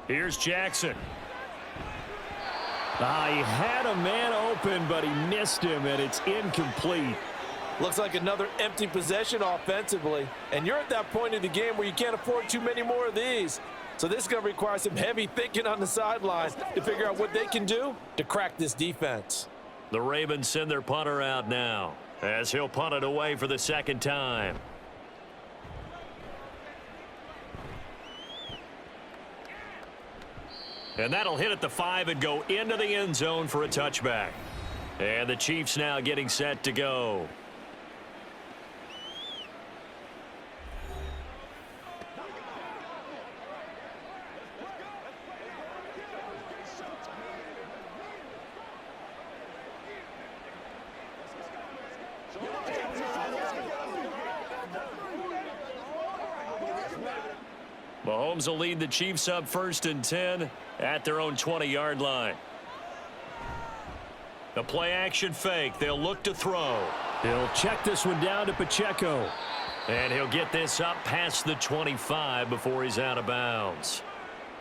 Here's Jackson. He had a man open, but he missed him, and it's incomplete. Looks like another empty possession offensively, and you're at that point in the game where you can't afford too many more of these. So this is going to require some heavy thinking on the sidelines to figure out what they can do to crack this defense. The Ravens send their punter out now as he'll punt it away for the 2nd time. And that'll hit at the 5 and go into the end zone for a touchback. And the Chiefs now getting set to go. Mahomes will lead the Chiefs up 1st and 10 at their own 20-yard line. The play action fake. They'll look to throw. He'll check this one down to Pacheco. And he'll get this up past the 25 before he's out of bounds.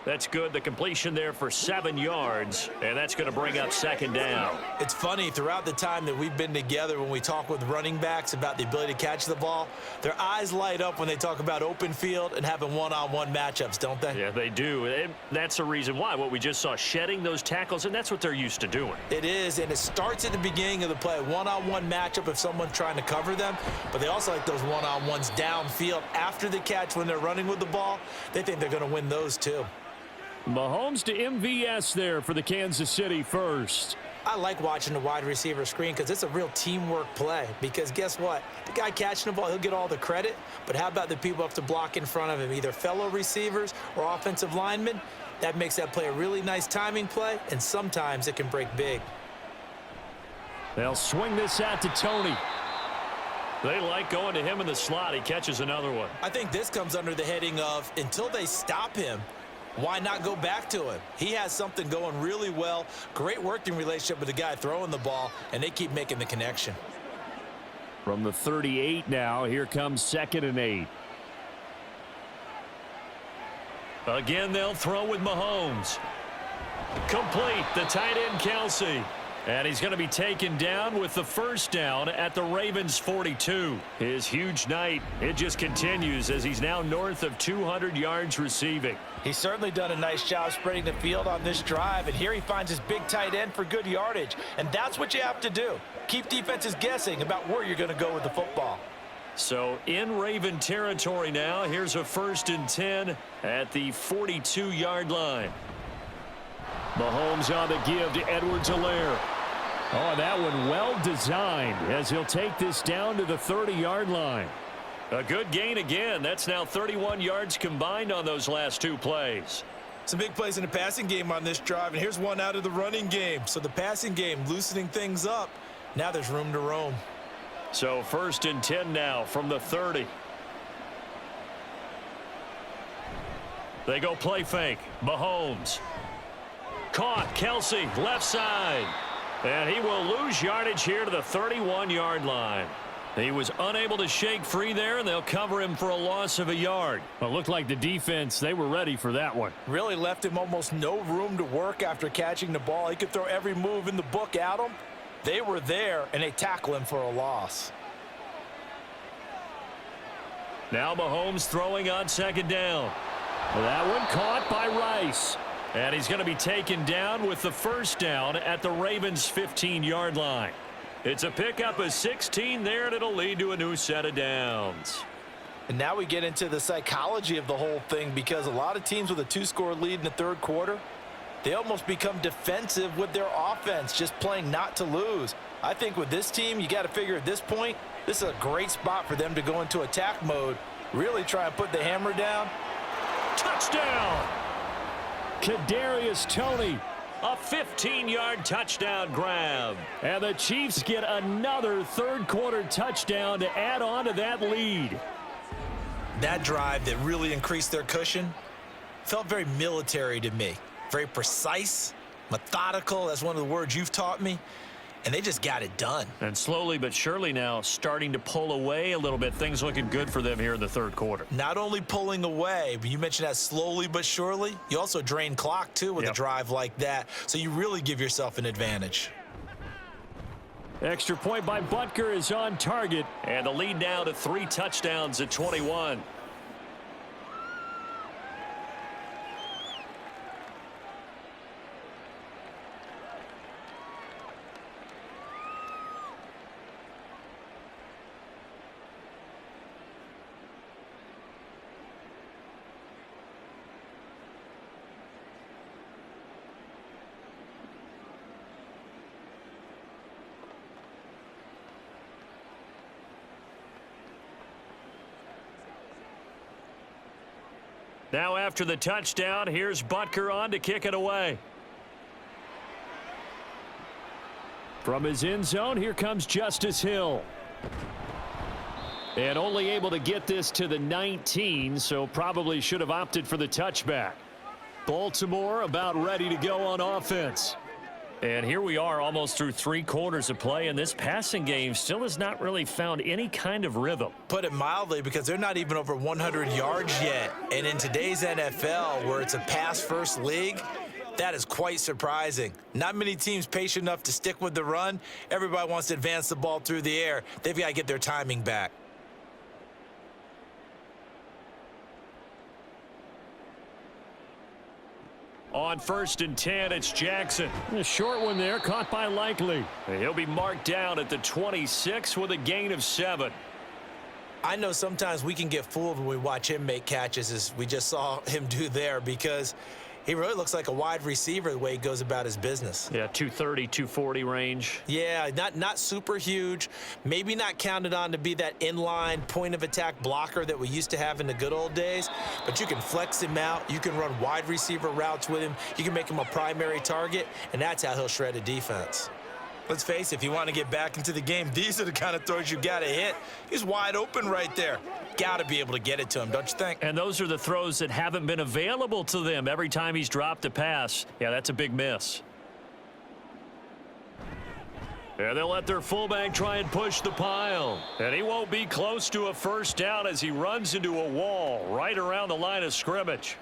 That's good. The completion there for 7 yards, and that's going to bring up 2nd down. It's funny, throughout the time that we've been together when we talk with running backs about the ability to catch the ball, their eyes light up when they talk about open field and having one-on-one matchups, don't they? Yeah, they do. And that's the reason why. What we just saw, shedding those tackles, and that's what they're used to doing. It is, and it starts at the beginning of the play, one-on-one matchup if someone's trying to cover them, but they also like those one-on-ones downfield after the catch when they're running with the ball. They think they're going to win those too. Mahomes to MVS there for the Kansas City first. I like watching the wide receiver screen because it's a real teamwork play. Because guess what? The guy catching the ball, he'll get all the credit. But how about the people up to block in front of him, either fellow receivers or offensive linemen? That makes that play a really nice timing play, and sometimes it can break big. They'll swing this out to Tony. They like going to him in the slot. He catches another one. I think this comes under the heading of until they stop him, why not go back to him? He has something going really well. Great working relationship with the guy throwing the ball, and they keep making the connection. From the 38 now, here comes 2nd and 8. Again, they'll throw with Mahomes. Complete. The tight end, Kelsey. And he's going to be taken down with the first down at the Ravens' 42. His huge night, it just continues as he's now north of 200 yards receiving. He's certainly done a nice job spreading the field on this drive, and here he finds his big tight end for good yardage. And that's what you have to do. Keep defenses guessing about where you're going to go with the football. So in Raven territory now, here's a 1st and 10 at the 42-yard line. Mahomes on the give to Edwards-Helaire. Oh, that one well designed as he'll take this down to the 30-yard line. A good gain again. That's now 31 yards combined on those last 2 plays. Some big plays in the passing game on this drive, and here's one out of the running game. So the passing game loosening things up. Now there's room to roam. So 1st and 10 now from the 30. They go play fake. Mahomes. Caught. Kelsey, left side. And he will lose yardage here to the 31-yard line. He was unable to shake free there, and they'll cover him for a loss of a yard. Well, it looked like the defense, they were ready for that one. Really left him almost no room to work after catching the ball. He could throw every move in the book at him. They were there, and they tackle him for a loss. Now Mahomes throwing on second down. Well, that one caught by Rice. And he's going to be taken down with the first down at the Ravens' 15-yard line. It's a pickup of 16 there, and it'll lead to a new set of downs. And now we get into the psychology of the whole thing, because a lot of teams with a 2-score lead in the third quarter, they almost become defensive with their offense, just playing not to lose. I think with this team, you got to figure at this point, this is a great spot for them to go into attack mode, really try and put the hammer down. Touchdown! Kadarius Toney. A 15-yard touchdown grab. And the Chiefs get another third-quarter touchdown to add on to that lead. That drive that really increased their cushion felt very military to me. Very precise, methodical. That's one of the words you've taught me. And they just got it done. And slowly but surely now starting to pull away a little bit. Things looking good for them here in the third quarter. Not only pulling away, but you mentioned that slowly but surely. You also drain clock, too, with a drive like that. So you really give yourself an advantage. Extra point by Butker is on target. And the lead now to 3 touchdowns at 21. Now after the touchdown, here's Butker on to kick it away. From his end zone, here comes Justice Hill. And only able to get this to the 19, so probably should have opted for the touchback. Baltimore about ready to go on offense. And here we are almost through 3 quarters of play, and this passing game still has not really found any kind of rhythm. Put it mildly, because they're not even over 100 yards yet. And in today's NFL, where it's a pass-first league, that is quite surprising. Not many teams patient enough to stick with the run. Everybody wants to advance the ball through the air. They've got to get their timing back. On 1st and 10, it's Jackson. A short one there, caught by Likely. He'll be marked down at the 26 with a gain of 7. I know sometimes we can get fooled when we watch him make catches, as we just saw him do there, because he really looks like a wide receiver the way he goes about his business. Yeah, 230, 240 range. Yeah, not super huge. Maybe not counted on to be that inline point-of-attack blocker that we used to have in the good old days. But you can flex him out. You can run wide receiver routes with him. You can make him a primary target, and that's how he'll shred a defense. Let's face it, if you want to get back into the game, these are the kind of throws you got to hit. He's wide open right there. Got to be able to get it to him, don't you think? And those are the throws that haven't been available to them every time he's dropped a pass. Yeah, that's a big miss. And they'll let their fullback try and push the pile. And he won't be close to a first down as he runs into a wall right around the line of scrimmage.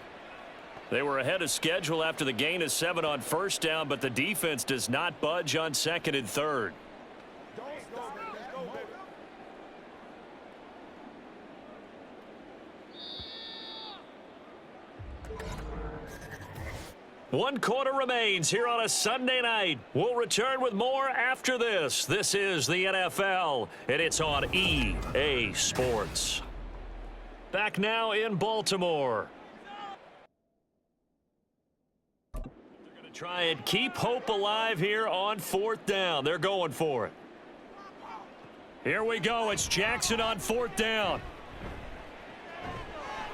They were ahead of schedule after the gain of 7 on first down, but the defense does not budge on 2nd and 3rd. One quarter remains here on a Sunday night. We'll return with more after this. This is the NFL, and it's on EA Sports. Back now in Baltimore. Try and keep hope alive here on 4th down. They're going for it. Here we go. It's Jackson on 4th down.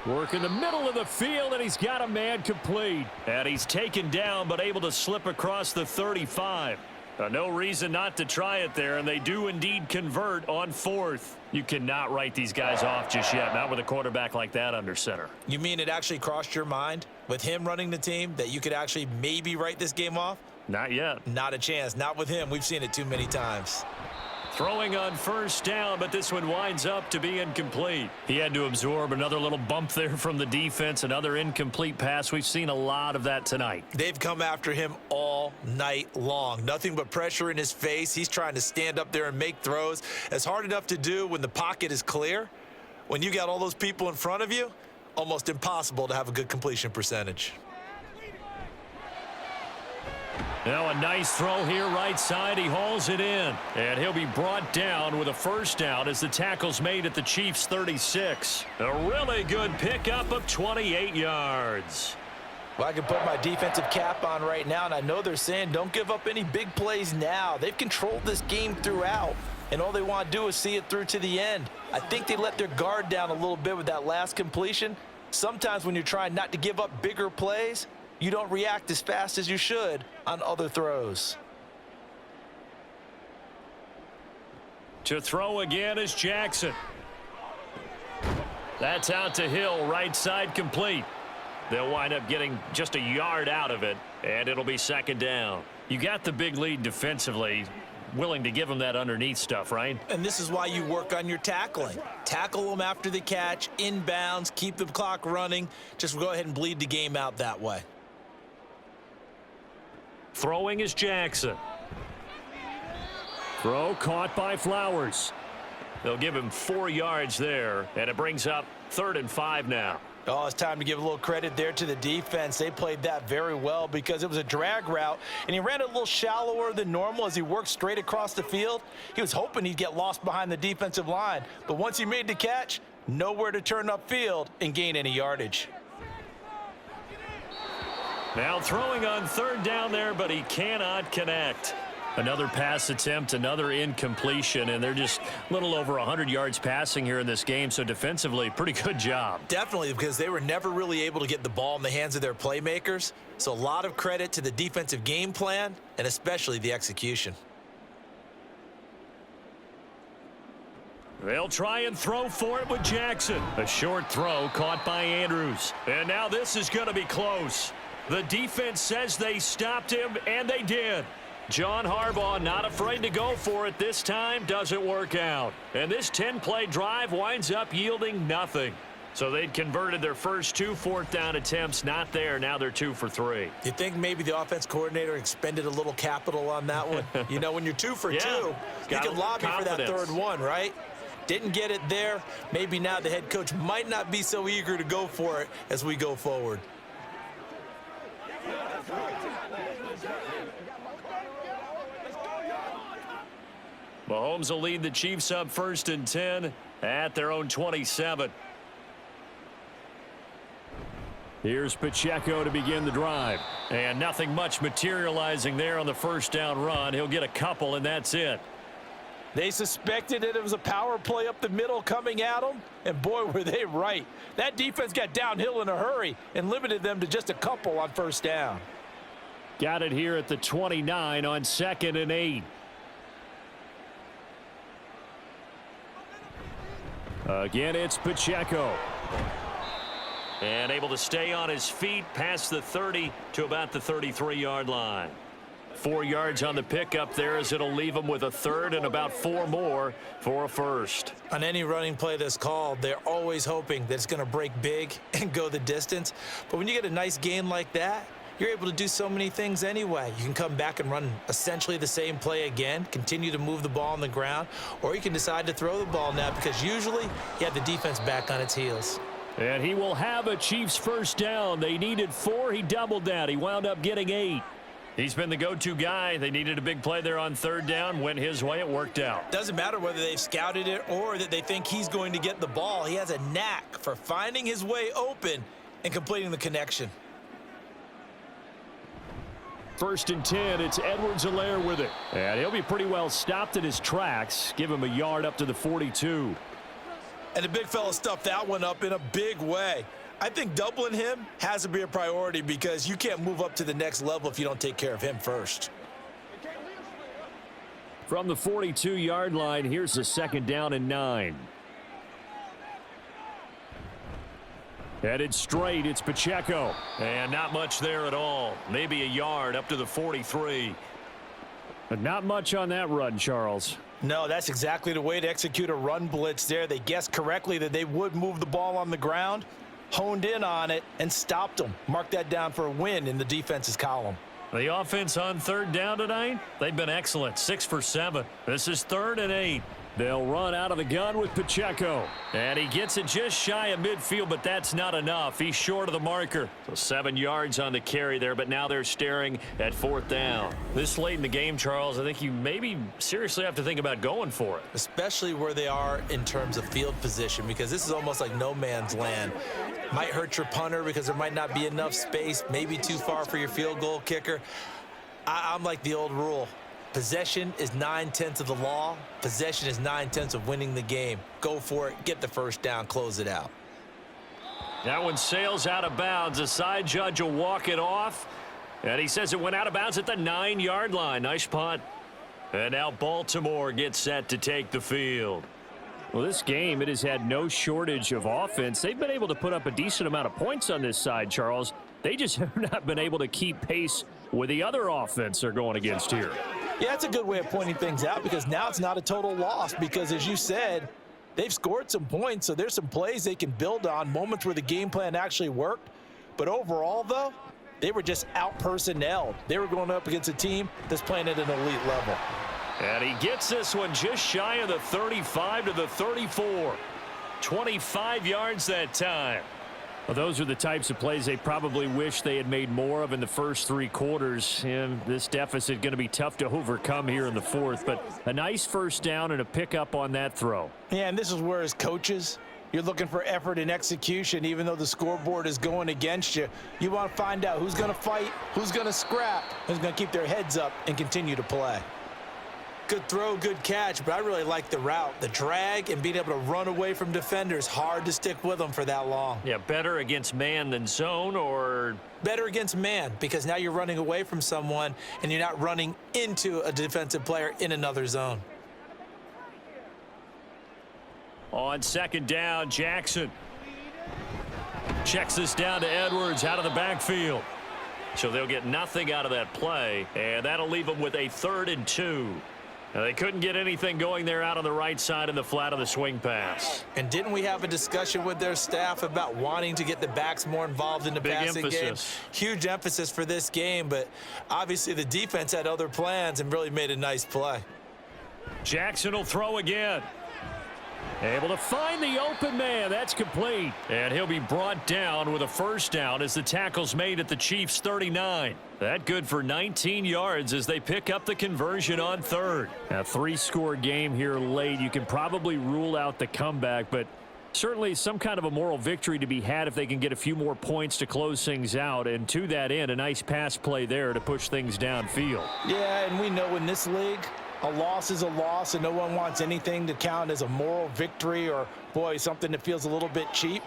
Work in the middle of the field, and he's got a man complete. And he's taken down, but able to slip across the 35. No reason not to try it there, and they do indeed convert on 4th. You cannot write these guys off just yet, not with a quarterback like that under center. You mean it actually crossed your mind with him running the team that you could actually maybe write this game off? Not yet. Not a chance. Not with him. We've seen it too many times. Throwing on first down, but this one winds up to be incomplete. He had to absorb another little bump there from the defense, another incomplete pass. We've seen a lot of that tonight. They've come after him all night long. Nothing but pressure in his face. He's trying to stand up there and make throws. It's hard enough to do when the pocket is clear. When you got all those people in front of you, almost impossible to have a good completion percentage. Now a nice throw here right side. He hauls it in. And he'll be brought down with a first down as the tackle's made at the Chiefs' 36. A really good pickup of 28 yards. Well, I can put my defensive cap on right now, and I know they're saying don't give up any big plays now. They've controlled this game throughout, and all they want to do is see it through to the end. I think they let their guard down a little bit with that last completion. Sometimes when you're trying not to give up bigger plays, you don't react as fast as you should on other throws. To throw again is Jackson. That's out to Hill, right side complete. They'll wind up getting just a yard out of it, and it'll be second down. You got the big lead defensively, willing to give them that underneath stuff, right? And this is why you work on your tackling. Tackle them after the catch, inbounds, keep the clock running. Just go ahead and bleed the game out that way. Throwing is Jackson. Throw caught by Flowers. They'll give him 4 yards there, and it brings up 3rd and 5 now. Oh, it's time to give a little credit there to the defense. They played that very well because it was a drag route, and he ran a little shallower than normal as he worked straight across the field. He was hoping he'd get lost behind the defensive line, but once he made the catch, nowhere to turn upfield and gain any yardage. Now throwing on 3rd down there, but he cannot connect. Another pass attempt, another incompletion, and they're just a little over 100 yards passing here in this game, so defensively, pretty good job. Definitely, because they were never really able to get the ball in the hands of their playmakers, so a lot of credit to the defensive game plan and especially the execution. They'll try and throw for it with Jackson. A short throw caught by Andrews. And now this is going to be close. The defense says they stopped him, and they did. John Harbaugh not afraid to go for it this time. Doesn't work out. And this 10-play drive winds up yielding nothing. So they'd converted their first 2 fourth-down attempts. Not there. Now they're 2 for 3. You think maybe the offense coordinator expended a little capital on that one? You know, when you're 2 for 2, you can lobby for that 3rd one, right? Didn't get it there. Maybe now the head coach might not be so eager to go for it as we go forward. Mahomes will lead the Chiefs up 1st and 10 at their own 27. Here's Pacheco to begin the drive. And nothing much materializing there on the first down run. He'll get a couple, and that's it. They suspected that it was a power play up the middle coming at them, and boy, were they right. That defense got downhill in a hurry and limited them to just a couple on first down. Got it here at the 29 on 2nd and 8. Again, it's Pacheco. And able to stay on his feet past the 30 to about the 33-yard line. 4 yards on the pickup there as it'll leave them with a 3rd and about 4 more for a first. On any running play that's called, they're always hoping that it's going to break big and go the distance. But when you get a nice gain like that, you're able to do so many things anyway. You can come back and run essentially the same play again, continue to move the ball on the ground, or you can decide to throw the ball now because usually you have the defense back on its heels. And he will have a Chiefs first down. They needed 4. He doubled that. He wound up getting 8. He's been the go-to guy. They needed a big play there on 3rd down. Went his way. It worked out. Doesn't matter whether they've scouted it or that they think he's going to get the ball. He has a knack for finding his way open and completing the connection. 1st and 10. It's Edwards-Helaire with it. And he'll be pretty well stopped in his tracks. Give him a yard up to the 42. And the big fella stuffed that one up in a big way. I think doubling him has to be a priority because you can't move up to the next level if you don't take care of him first. From the 42-yard line, here's the 2nd down and 9. Headed straight, it's Pacheco. And not much there at all. Maybe a yard up to the 43. But not much on that run, Charles. No, that's exactly the way to execute a run blitz there. They guessed correctly that they would move the ball on the ground, honed in on it, and stopped them. Mark that down for a win in the defense's column. The offense on third down tonight, they've been excellent, 6 for 7. This is 3rd and 8. They'll run out of the gun with Pacheco. And he gets it just shy of midfield, but that's not enough. He's short of the marker. So 7 yards on the carry there, but now they're staring at 4th down. This late in the game, Charles, I think you maybe seriously have to think about going for it. Especially where they are in terms of field position, because this is almost like no man's land. Might hurt your punter because there might not be enough space, maybe too far for your field goal kicker. I'm like the old rule. Possession is 9/10 of the law. Possession is 9/10 of winning the game. Go for it. Get the first down. Close it out. That one sails out of bounds. The side judge will walk it off. And he says it went out of bounds at the 9-yard line. Nice punt. And now Baltimore gets set to take the field. Well, this game, it has had no shortage of offense. They've been able to put up a decent amount of points on this side, Charles. They just have not been able to keep pace with the other offense they're going against here. Yeah, that's a good way of pointing things out, because now it's not a total loss, because as you said, they've scored some points, so there's some plays they can build on, moments where the game plan actually worked. But overall, though, they were just out-personnelled. They were going up against a team that's playing at an elite level. And he gets this one just shy of the 35 to the 34. 25 yards that time. Well, those are the types of plays they probably wish they had made more of in the first 3 quarters. And this deficit going to be tough to overcome here in the 4th. But a nice first down and a pickup on that throw. Yeah, and this is where, as coaches, you're looking for effort and execution. Even though the scoreboard is going against you, you want to find out who's going to fight, who's going to scrap, who's going to keep their heads up and continue to play. Good throw, good catch, but I really like the route. The drag and being able to run away from defenders, hard to stick with them for that long. Yeah, better against man than zone, or better against man, because now you're running away from someone and you're not running into a defensive player in another zone. on 2nd down, Jackson checks this down to Edwards out of the backfield. So they'll get nothing out of that play, and that'll leave them with a 3rd and 2. Now, they couldn't get anything going there out on the right side in the flat of the swing pass. And didn't we have a discussion with their staff about wanting to get the backs more involved in the passing game? Huge emphasis for this game, but obviously the defense had other plans and really made a nice play. Jackson will throw again. Able to find the open man. That's complete. And he'll be brought down with a 1st down as the tackle's made at the Chiefs' 39. That good for 19 yards as they pick up the conversion on 3rd. A 3-score game here late. You can probably rule out the comeback, but certainly some kind of a moral victory to be had if they can get a few more points to close things out. And to that end, a nice pass play there to push things downfield. Yeah, and we know in this league, a loss is a loss, and no one wants anything to count as a moral victory or, boy, something that feels a little bit cheap.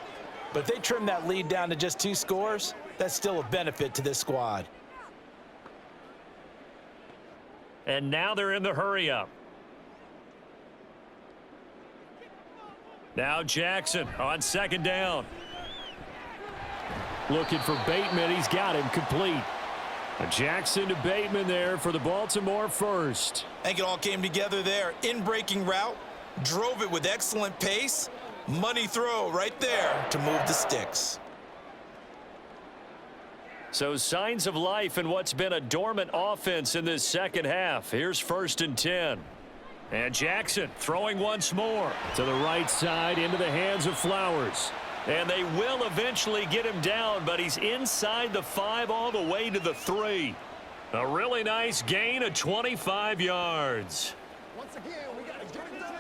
But if they trim that lead down to just 2 scores, that's still a benefit to this squad. And now they're in the hurry-up. Now Jackson on 2nd down. Looking for Bateman. He's got him complete. Jackson to Bateman there for the Baltimore 1st. I think it all came together there. In-breaking route, drove it with excellent pace. Money throw right there to move the sticks. So signs of life in what's been a dormant offense in this 2nd half. Here's 1st and 10. And Jackson throwing once more. To the right side into the hands of Flowers. And they will eventually get him down, but he's inside the 5 all the way to the 3. A really nice gain of 25 yards. Once again, we got to get it done.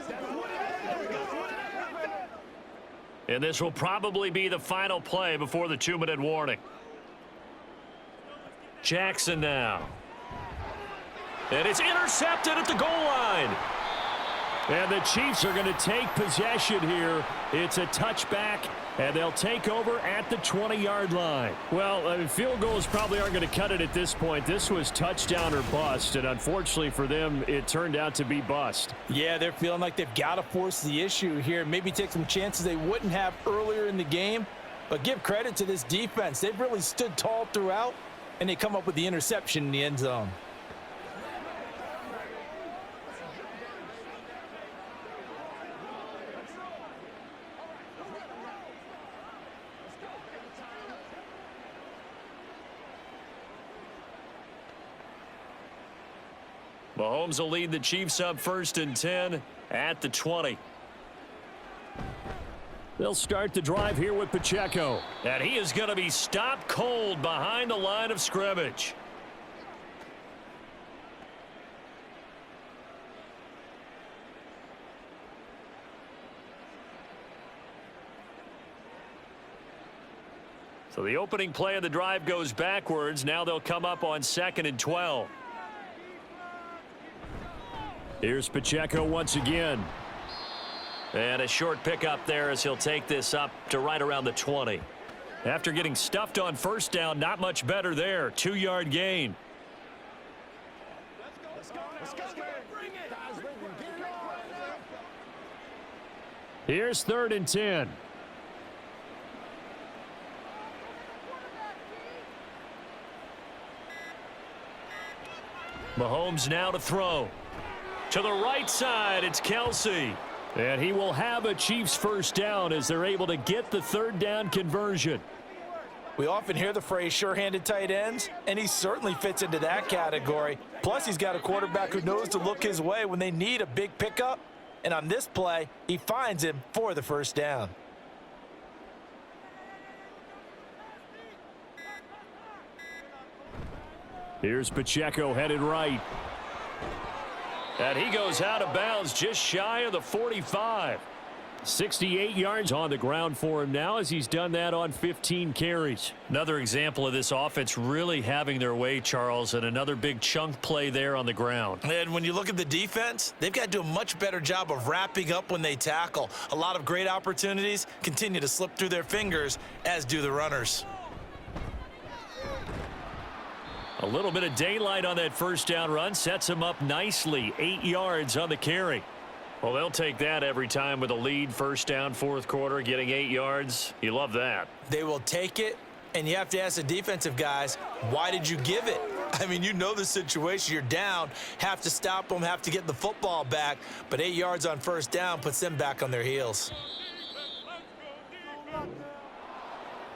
And this will probably be the final play before the 2-minute warning. Jackson now. And it's intercepted at the goal line. And the Chiefs are going to take possession here. It's a touchback, and they'll take over at the 20-yard line. Well, I mean, field goals probably aren't going to cut it at this point. This was touchdown or bust, and unfortunately for them, it turned out to be bust. Yeah, they're feeling like they've got to force the issue here. Maybe take some chances they wouldn't have earlier in the game. But give credit to this defense. They've really stood tall throughout, and they come up with the interception in the end zone. Mahomes will lead the Chiefs up 1st and 10 at the 20. They'll start the drive here with Pacheco. And he is going to be stopped cold behind the line of scrimmage. So the opening play of the drive goes backwards. Now they'll come up on 2nd and 12. Here's Pacheco once again. And a short pickup there as he'll take this up to right around the 20. After getting stuffed on 1st down, not much better there. 2-yard gain. Here's 3rd and 10. Mahomes now to throw. To the right side, it's Kelsey. And he will have a Chiefs 1st down as they're able to get the 3rd down conversion. We often hear the phrase sure-handed tight ends, and he certainly fits into that category. Plus, he's got a quarterback who knows to look his way when they need a big pickup. And on this play, he finds him for the 1st down. Here's Pacheco headed right. And he goes out of bounds just shy of the 45. 68 yards on the ground for him now as he's done that on 15 carries. Another example of this offense really having their way, Charles, and another big chunk play there on the ground. And when you look at the defense, they've got to do a much better job of wrapping up when they tackle. A lot of great opportunities continue to slip through their fingers, as do the runners. A little bit of daylight on that 1st down run sets him up nicely. 8 yards on the carry. Well, they'll take that every time with a lead. 1st down, 4th quarter, getting 8 yards. You love that. They will take it, and you have to ask the defensive guys, why did you give it? I mean, you know the situation. You're down, have to stop them, have to get the football back, but 8 yards on 1st down puts them back on their heels.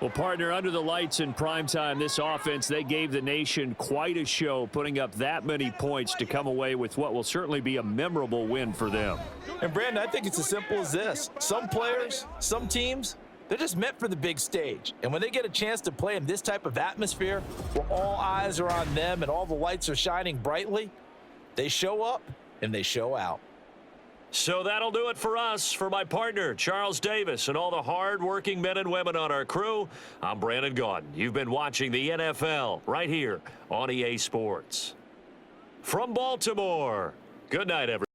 Well, partner, under the lights in primetime, this offense, they gave the nation quite a show, putting up that many points to come away with what will certainly be a memorable win for them. And, Brandon, I think it's as simple as this. Some players, some teams, they're just meant for the big stage. And when they get a chance to play in this type of atmosphere where all eyes are on them and all the lights are shining brightly, they show up and they show out. So that'll do it for us. For my partner, Charles Davis, and all the hard-working men and women on our crew, I'm Brandon Gaudin. You've been watching the NFL right here on EA Sports. From Baltimore, good night, everyone.